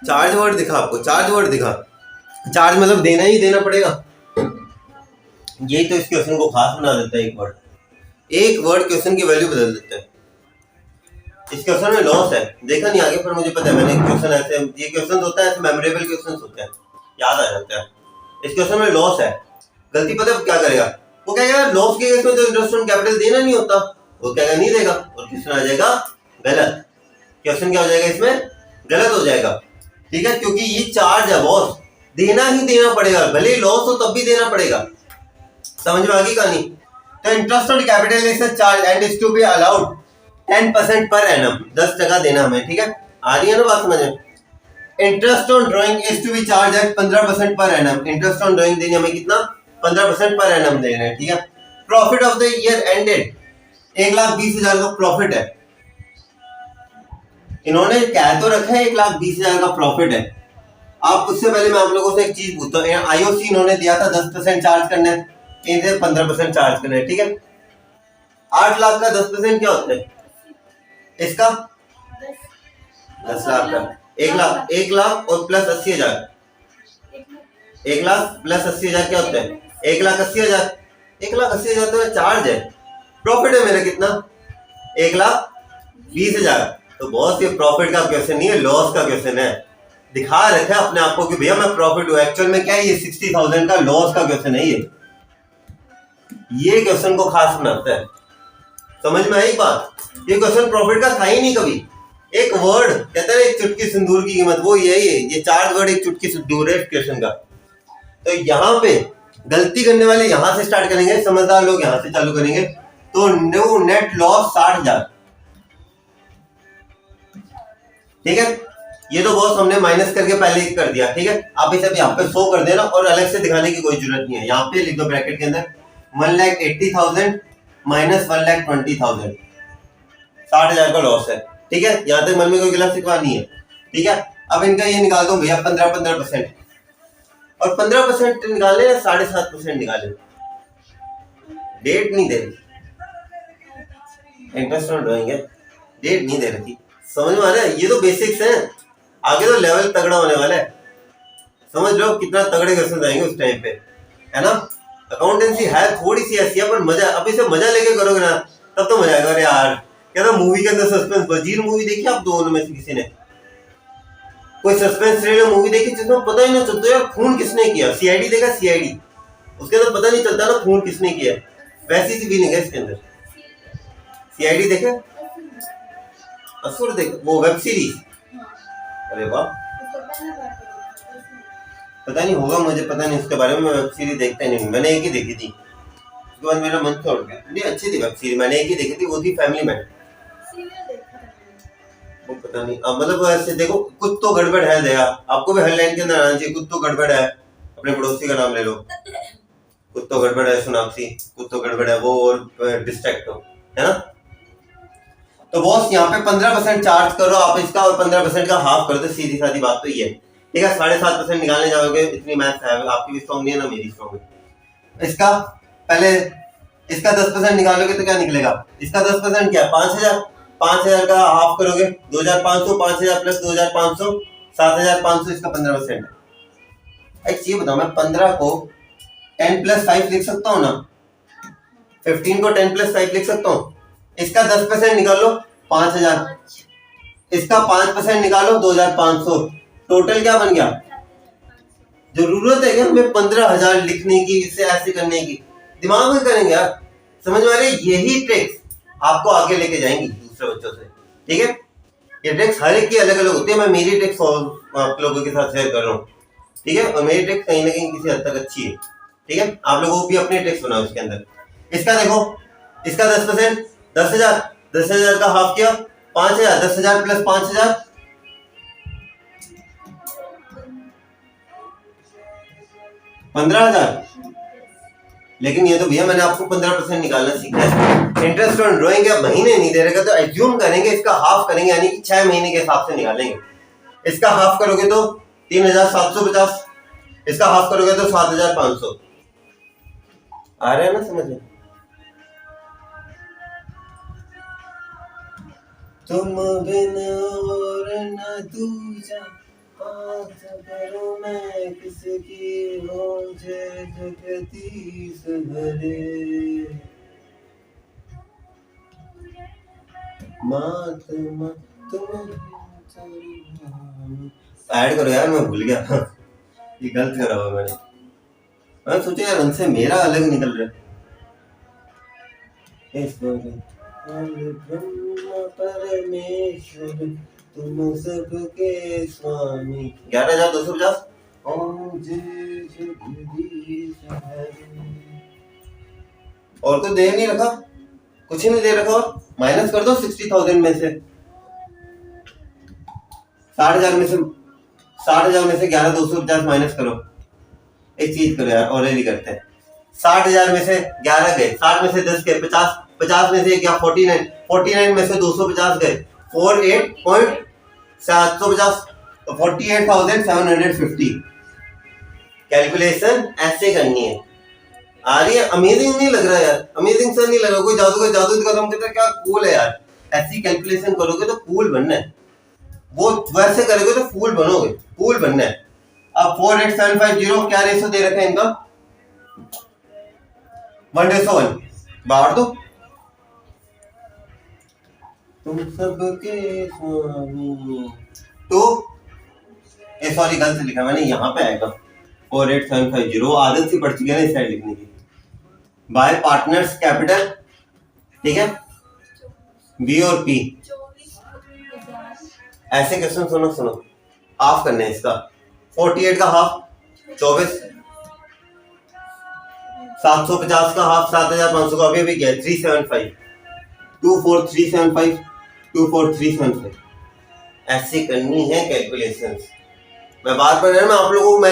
चार्ज वर्ड दिखा आपको, चार्ज वर्ड दिखा, चार्ज मतलब देना ही देना पड़ेगा। यही तो इस क्वेश्चन को खास बना देता है, एक वर्ड क्वेश्चन की वैल्यू बदल देता है। इस क्वेश्चन में लॉस है, देखा नहीं आगे, पर मुझे पता है, मैंने क्वेश्चन ऐसे, ये क्वेश्चन होता है ऐसे मेमोरेबल क्वेश्चन होते हैं, याद आ जाता है। इस क्वेश्चन में लॉस है, गलती पता है क्या करेगा? वो कहेगा लॉस के केस में तो इंटरेस्ट ऑन कैपिटल देना नहीं होता, वो कहेगा नहीं देगा, और क्वेश्चन आ जाएगा गलत। क्वेश्चन क्या हो जाएगा इसमें? गलत हो जाएगा, ठीक है, क्योंकि ये चार्ज है बॉस, देना ही देना पड़ेगा, भले लॉस हो तब भी देना पड़ेगा। समझ में आ गई कहानी? तो interest on capital is charge and is to be allowed 10% per annum, 10% देना हमें, ठीक है? आ रही है ना बात समझ में? Interest on drawing is to be charge at 15% per annum, interest on drawing देने हमें कितना? 15% पर एनम दे रहे हैं, ठीक है? Profit of the year ended 1,20,000 का प्रॉफिट है, इन्होंने कह तो रखा है 1,20,000 का प्रॉफिट है। आप उससे पहले मैं आप लोगों से एक चीज पूछता हूँ, आईओसी इन्होंने दिया था 10% चार्ज करना है, इनसे 15% चार्ज करना है, ठीक है? 8 लाख का 10% क्या होता है? इसका 10 लाख का 1 लाख और प्लस 80,000, 1 लाख प्लस 80,000 क्या होता है? 1,80,000, 1,80,000 तो चार्ज है। प्रॉफिट है मेरा कितना? 1,20,000। तो बहुत ये प्रॉफिट का क्वेश्चन नहीं है, लॉस का क्वेश्चन है। दिखा रखा है अपने आप को कि भैया मैं प्रॉफिट हूँ, एक्चुअल में क्या है? ये 60,000 का लॉस का क्वेश्चन है। ये क्वेश्चन को खास बनाता है। समझ में आई बात? ये क्वेश्चन प्रॉफिट का था ही नहीं कभी। एक वर्ड कहते हैं एक चुटकी सिंदूर की कीमत, वो यही है। ये 4 वर्ड एक चुटकी सिंदूर है क्वेश्चन का। तो यहाँ पे गलती करने वाले यहाँ से स्टार्ट करेंगे, समझदार लोग यहाँ से चालू करेंगे। तो नो नेट लॉस 60,000, ठीक है? ये तो बॉस हमने माइनस करके पहले ही कर दिया, ठीक है? आप इसे यहाँ पे शो कर देना और अलग से दिखाने की कोई जरूरत नहीं है। यहाँ पे लिख दो ब्रैकेट के अंदर 1,80,000 माइनस 1,20,000, 60,000 का लॉस है, ठीक है? यहाँ तक मन में कोई गिला शिकवा नहीं है, ठीक है? अब इनका ये निकाल दो भैया 15% और 15% निकालने ना 7.5% निकाले। डेट नहीं दे रही, इंटरेस्ट ऑन ड्राइंग है, डेट नहीं दे रखी। समझ में आ रहा है? ये तो बेसिक्स हैं, आगे तो लेवल तगड़ा होने वाला है। समझ लो कितना तगड़े क्वेश्चन आएंगे उस टाइम पे, है ना? अकाउंटेंसी है थोड़ी सी ऐसी है, पर मजा, अब इसे मजा लेके करोगे ना तब तो मजा आएगा। अरे यार क्या था मूवी के अंदर सस्पेंस, वजीर मूवी देखी आप दोनों में से किसी ने? कोई सस्पेंस थ्रिलर मूवी देखी जिसमें पता ही नहीं चलता यार खून किसने किया? सीआईडी देखा? सीआईडी, उसके अंदर पता नहीं चलता ना खून किसने किया। वैसी सी फीलिंग है इसके अंदर। सीआईडी देखे? असुर देख, वो वेब सीरीज। अरे वाह, पता नहीं होगा, मुझे पता नहीं उसके बारे में, मैं वेब सीरीज देखता ही नहीं। मैंने एक ही देखी थी, उसके बाद मेरा मन छोड़ गया। नहीं अच्छी थी वेब सीरीज, मैंने एक ही देखी थी, वो थी फैमिली मैन। वो पता नहीं अब मतलब ऐसे देखो, कुछ तो गड़बड़ है दया, आपको भी हेडलाइन के अंदर आना चाहिए, कुछ तो गड़बड़ है। अपने पड़ोसी का नाम ले लो, कुछ तो गड़बड़ है सोनाक्षी, कुछ तो गड़बड़ है वो, और डिस्ट्रैक्ट हो, है ना? तो बॉस यहाँ पे 15% चार्ज करो आप इसका और 15% का हाफ कर दो, सीधी साधी बात तो ये है, ठीक है? 7.5% निकालने जाओगे, इतनी मैथ है आपकी भी स्ट्रॉन्ग नहीं है ना मेरी स्ट्रॉन्ग है। इसका पहले इसका 10% निकालोगे तो क्या निकलेगा? इसका 10% क्या है? 5,000, 5,000 का हाफ करोगे 2,500, 5,000 प्लस 2,500 7,500, इसका 15% है। एक चीज बताओ, मैं 15 को 10 प्लस 5 लिख सकता हूँ ना? 15 को 10 प्लस 5 लिख सकता हूँ। इसका 10% निकालो 5,000, इसका 5% निकालो 2,500, टोटल क्या बन गया? जरूरत है क्या हमें 15,000 लिखने की, इसे ऐसे करने की? दिमाग में करेंगे यार, समझ में आ रही है? यही ट्रिक्स आपको आगे लेके जाएंगी दूसरे बच्चों से, ठीक है? ये ट्रिक्स हर एक की अलग अलग होती है, मैं मेरी ट्रिक्स आप लोगों के साथ शेयर कर रहा हूँ, ठीक है? और मेरी ट्रिक्स कहीं ना कहीं किसी हद तक अच्छी है, ठीक है? आप लोगों को भी अपनी ट्रिक्स बनाओ इसके अंदर। इसका देखो, इसका 10% 10,000, 10,000 का हाफ किया 5,000, 10,000 प्लस 5,000 15,000। लेकिन ये तो भैया मैंने आपको 15% निकालना सीखा है। इंटरेस्ट ऑन ड्राइंग का महीने नहीं दे रहेगा तो एज्यूम करेंगे इसका हाफ करेंगे, यानी कि 6 महीने के हिसाब से निकालेंगे। इसका हाफ करोगे तो 3,750, इसका हाफ करोगे तो 7,500। आ रहा है ना समझ में? तुम बिन और न दूजा करो मैं किसकी हो जगदीश भरे मातमा तुम ऐड करो यार, मैं भूल गया ये गलत करा हुआ मैंने। मैं सोचा यार उनसे मेरा अलग निकल रहा है। ब्रह्म परमेश्वर तुम सबके स्वामी। 11,250 ओम मुझे जगदीश है। और तो दे नहीं रखा, कुछ ही नहीं दे रखा। माइनस कर दो 60,000 में से, 60,000 में से 60,000 में से 11,250 माइनस करो। एक चीज करो यार, ऑलरेडी करते हैं। 60,000 में से 11 गए, 60 में से 10 गए, 50 में से क्या 49 में से 250 गए, 48.750, तो 48,750। कैलकुलेशन ऐसे करनी है। आ रही है? अमेजिंग नहीं लग रहा यार? अमेजिंग सा नहीं लग रहा? कोई जादू दिखा तो हम कहते हैं क्या कूल है यार। ऐसी कैलकुलेशन करोगे तो कूल बनना है, वो वैसे करोगे तो फूल बनोगे, कूल बनना है। अब 48750 क्या रेशो दे रखे हैं इनका? 1:1 बाहर दो। तुम सबके स्वामी तो सॉरी गलत लिखा मैंने, यहाँ पे आएगा 48750। आदत सी पड़ चुकी है ना इस साइड लिखने की। बाय पार्टनर्स कैपिटल, ठीक है, बी और पी। ऐसे क्वेश्चन सुनो, हाफ करने हैं इसका। 48 का हाफ 24, 750 का हाफ 7,500 का अभी गया 375, 24375, 24375। ऐसे करनी है कैलकुलेशंस। मैं बार बार मैंने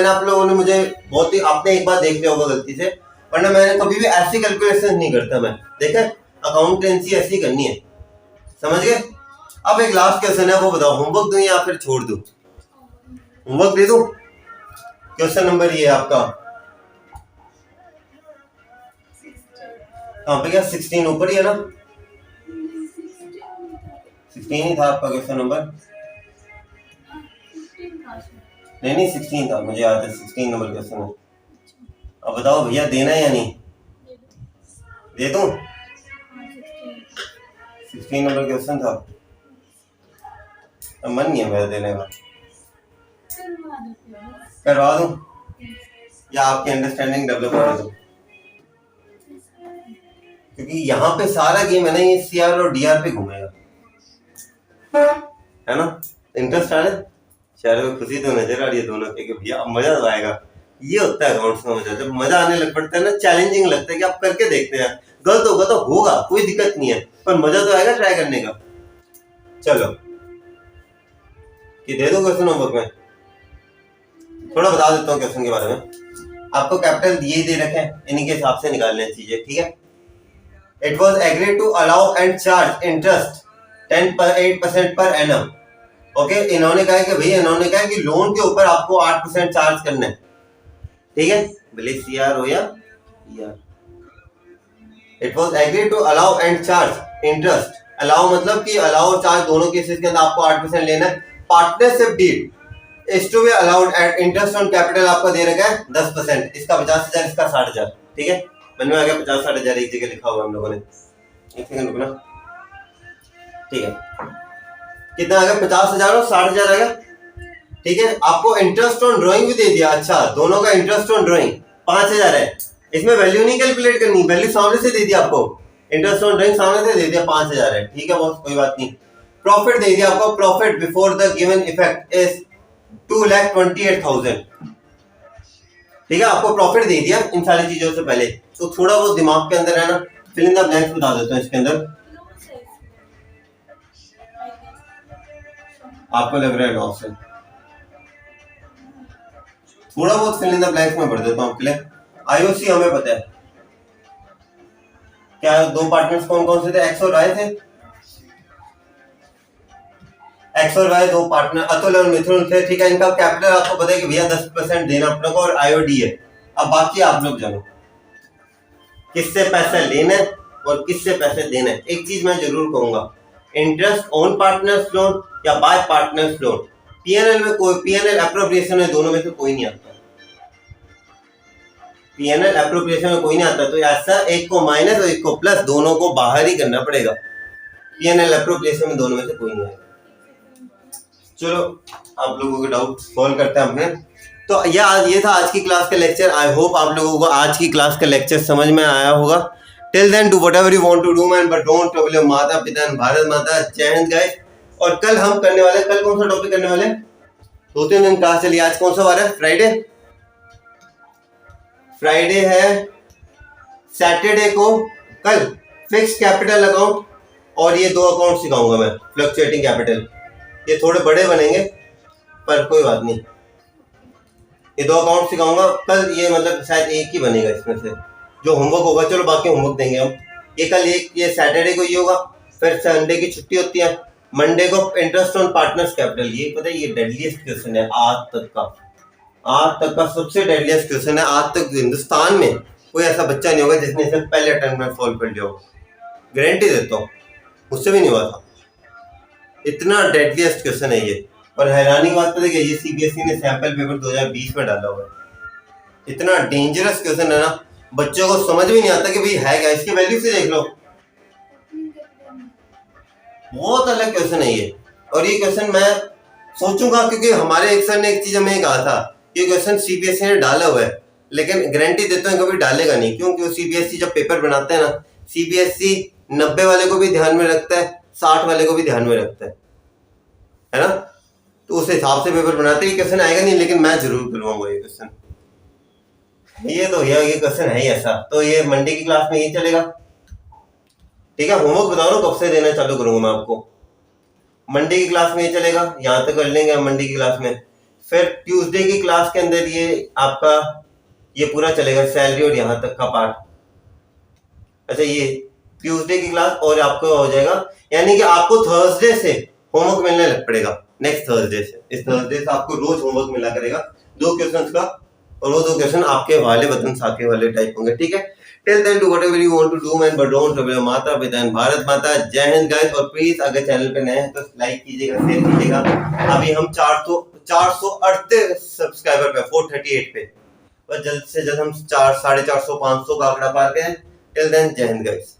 आप लोगों ने मुझे बहुत ही, आपने एक बार देख लिया होगा गलती से, वरना मैंने कभी भी ऐसी कैलकुलेशन नहीं करता मैं। देखे, अकाउंटेंसी ऐसी करनी है, समझ गए? अब एक लास्ट क्वेश्चन है, वो बताओ होमवर्क दूं या फिर छोड़ दूं? होमवर्क दे दूं? क्वेश्चन नंबर ये है आपका, कहाँ पे गया? 16 ऊपर ही है ना? 16 ही था आपका क्वेश्चन नंबर। नहीं 16 था, मुझे याद है 16 नंबर क्वेश्चन है। अब बताओ भैया देना है या नहीं? दे दूं? 16 नंबर क्वेश्चन था, अब मन नहीं है मेरा देने का। करवा दूं या आपकी अंडरस्टैंडिंग डेवलप करा दूं? क्योंकि यहाँ पे सारा गेम है ना, ये सीआर और डीआर पे घूमेगा, है ना? इंटरेस्ट आ रहा है, चेहरे में खुशी तो नजर आ रही है दोनों के कि भैया अब मजा तो आएगा। ये होता है अकाउंट्स का मजा, जब मजा आने लग पड़ता है ना, चैलेंजिंग लगता है कि आप करके देखते हैं, गलत होगा तो होगा, कोई दिक्कत नहीं है, पर मजा तो आएगा ट्राई करने का। चलो कि दे दो क्वेश्चन होमवर्क में, थोड़ा बता देता हूँ क्वेश्चन के बारे में। आपको कैपिटल दिए दे रखे हैं, इन्हीं के हिसाब से निकालने हैं चीजें, ठीक है? It was agreed to allow and charge interest 10.8% per annum. Okay, इन्होंने कहा कि भैया, इन्होंने कहा कि लोन के ऊपर आपको 8% चार्ज करना है, ठीक है, भले सीआर हो या ER. It was agreed to allow and charge interest, allow मतलब कि अलाउ और चार्ज दोनों केसेस के अंदर आपको 8% लेना है। Partnership deed is to be allowed at interest on capital आपका दे रखा है 10%, इसका 50,000, इसका 60,000, ठीक है? मन में आ गया 50-60,000 एक जगह लिखा हुआ हम लोगों ने, एक सेकंड रुकना, ठीक है? कितना आ गया? 50,000 और 60,000 आ गया, ठीक है? आपको इंटरेस्ट ऑन ड्राइंग भी दे दिया, अच्छा दोनों का इंटरेस्ट ऑन ड्राइंग 5,000 है, इसमें वैल्यू नहीं कैलकुलेट करनी, वैल्यू सामने से दे दिया आपको, इंटरेस्ट ऑन ड्राइंग सामने से दे दिया 5,000 है, ठीक है बॉस, कोई बात नहीं। प्रॉफिट दे दिया आपको, profit before the given effect is 2,28,000, ठीक है? आपको प्रॉफिट दे दिया इन सारी चीजों से पहले, तो थोड़ा वो दिमाग के अंदर है ना, फिल इन द ब्लैंक्स बता देता हूँ इसके अंदर। आपको लग रहा है लॉस है, थोड़ा बहुत फिल इन द ब्लैंक्स में भर देता हूँ आपके लिए। आईओसी हमें पता है क्या, दो पार्टनर्स कौन कौन से थे? एक्स और वाई थे, एक्स और वाई दो पार्टनर अतुल और मिथुन थे, ठीक है? इनका कैपिटल आपको पता है कि भैया 10% देना अपने को, और आईओडी है। अब बाकी आप लोग जानो किससे पैसे लेने और किससे पैसे देने। एक चीज मैं जरूर कहूंगा, इंटरेस्ट ऑन पार्टनर्स लोन या बाय पार्टनर्स लोन, पीएनएल में कोई, पीएनएल एप्रोप्रिएशन में दोनों में से कोई नहीं आता, पीएनएल एप्रोप्रिएशन में कोई नहीं आता, तो ऐसा एक को माइनस और एक को प्लस, दोनों को बाहर ही करना पड़ेगा, पीएनएल एप्रोप्रिएशन में दोनों में से कोई नहीं आएगा। चलो आप लोगों के डाउट सॉल्व करते हैं अपने। तो ये था आज की क्लास का लेक्चर। आई होप आप लोगों को आज की क्लास का लेक्चर समझ में आया होगा। Till then do whatever you want to do man, but don't trouble your mata pita and Bharat Mata. Jai Hind guys. और कल हम करने वाले, कल कौन सा टॉपिक करने वाले? 2-3 दिन क्लास चली, आज कौन सा वार है? फ्राइडे, फ्राइडे है, सैटरडे को कल फिक्स कैपिटल अकाउंट और ये 2 अकाउंट सिखाऊंगा मैं, फ्लक्चुएटिंग कैपिटल। ये थोड़े बड़े बनेंगे पर कोई बात नहीं, ये 2 अकाउंट सिखाऊंगा कल। ये मतलब शायद एक ही बनेगा इसमें से जो होमवर्क होगा, चलो बाकी होमवर्क देंगे हम। ये कल एक, ये सैटरडे को ये होगा, फिर संडे की छुट्टी होती है, मंडे को इंटरेस्ट ऑन पार्टनर्स कैपिटल। ये पता है ये डेडलीस्ट क्वेश्चन है आज तक का सबसे डेडलीस्ट क्वेश्चन है। आज तक हिंदुस्तान में कोई ऐसा बच्चा नहीं होगा जिसने इसे पहले अटेम्प्ट में सॉल्व कर लिया हो, गारंटी देता हूँ, मुझसे भी नहीं हुआ था। इतना डेडलीस्ट क्वेश्चन है ये। और हैरानी की बात पता है कि ये सीबीएसई ने सैंपल पेपर 2020 में डाला हुआ है। इतना डेंजरस क्वेश्चन है ना, बच्चों को समझ भी नहीं आता कि भाई है क्या, इसकी वैल्यू से देख लो, बहुत अलग क्वेश्चन है ये। और ये क्वेश्चन मैं सोचूंगा क्योंकि हमारे एक सर ने एक चीज हमें कहा था, ये क्वेश्चन सीबीएसई ने डाला हुआ है, लेकिन गारंटी देता हूँ कभी डालेगा नहीं, क्योंकि सीबीएसई जब पेपर बनाते हैं ना, सीबीएसई 90 वाले को भी ध्यान में रखता है, 60 वाले को भी ध्यान में रखता है ना, तो उस हिसाब से पेपर बनाते हैं। ये क्वेश्चन आएगा नहीं, लेकिन मैं जरूर करवाऊंगा ये क्वेश्चन। ये तो ये क्वेश्चन है ही ऐसा। तो ये मंडे की क्लास में ये चलेगा, ठीक है। होमवर्क बताओ ना कब से देना चालू करूंगा मैं आपको। मंडे की क्लास में ये चलेगा, यहाँ तक कर लेंगे हम मंडे की क्लास में। फिर ट्यूसडे की क्लास के अंदर ये आपका ये पूरा चलेगा, सैलरी और यहाँ तक का पार्ट। अच्छा, ये ट्यूसडे की क्लास और आपको हो जाएगा, यानी कि आपको थर्सडे से होमवर्क मिलने लग पड़ेगा। नेक्स्ट थर्सडे से, इस थर्सडे से आपको रोज होमवर्क मिला करेगा 2 क्वेश्चंस का, और वो 2 क्वेश्चन आपके वाले वतन साके वाले टाइप होंगे, ठीक है। Till then do whatever you want to do man, but don't forget mata pita and Bharat Mata. Jai Hind guys. और प्लीज अगर चैनल पे नए हैं तो लाइक कीजिएगा, शेयर कीजिएगा। अभी हम 438 सब्सक्राइबर पे, 438 पे, और जल्द से जल्द हम 400, 450, 500 का आंकड़ा पार करें। टिल देन जय हिंद गाइस।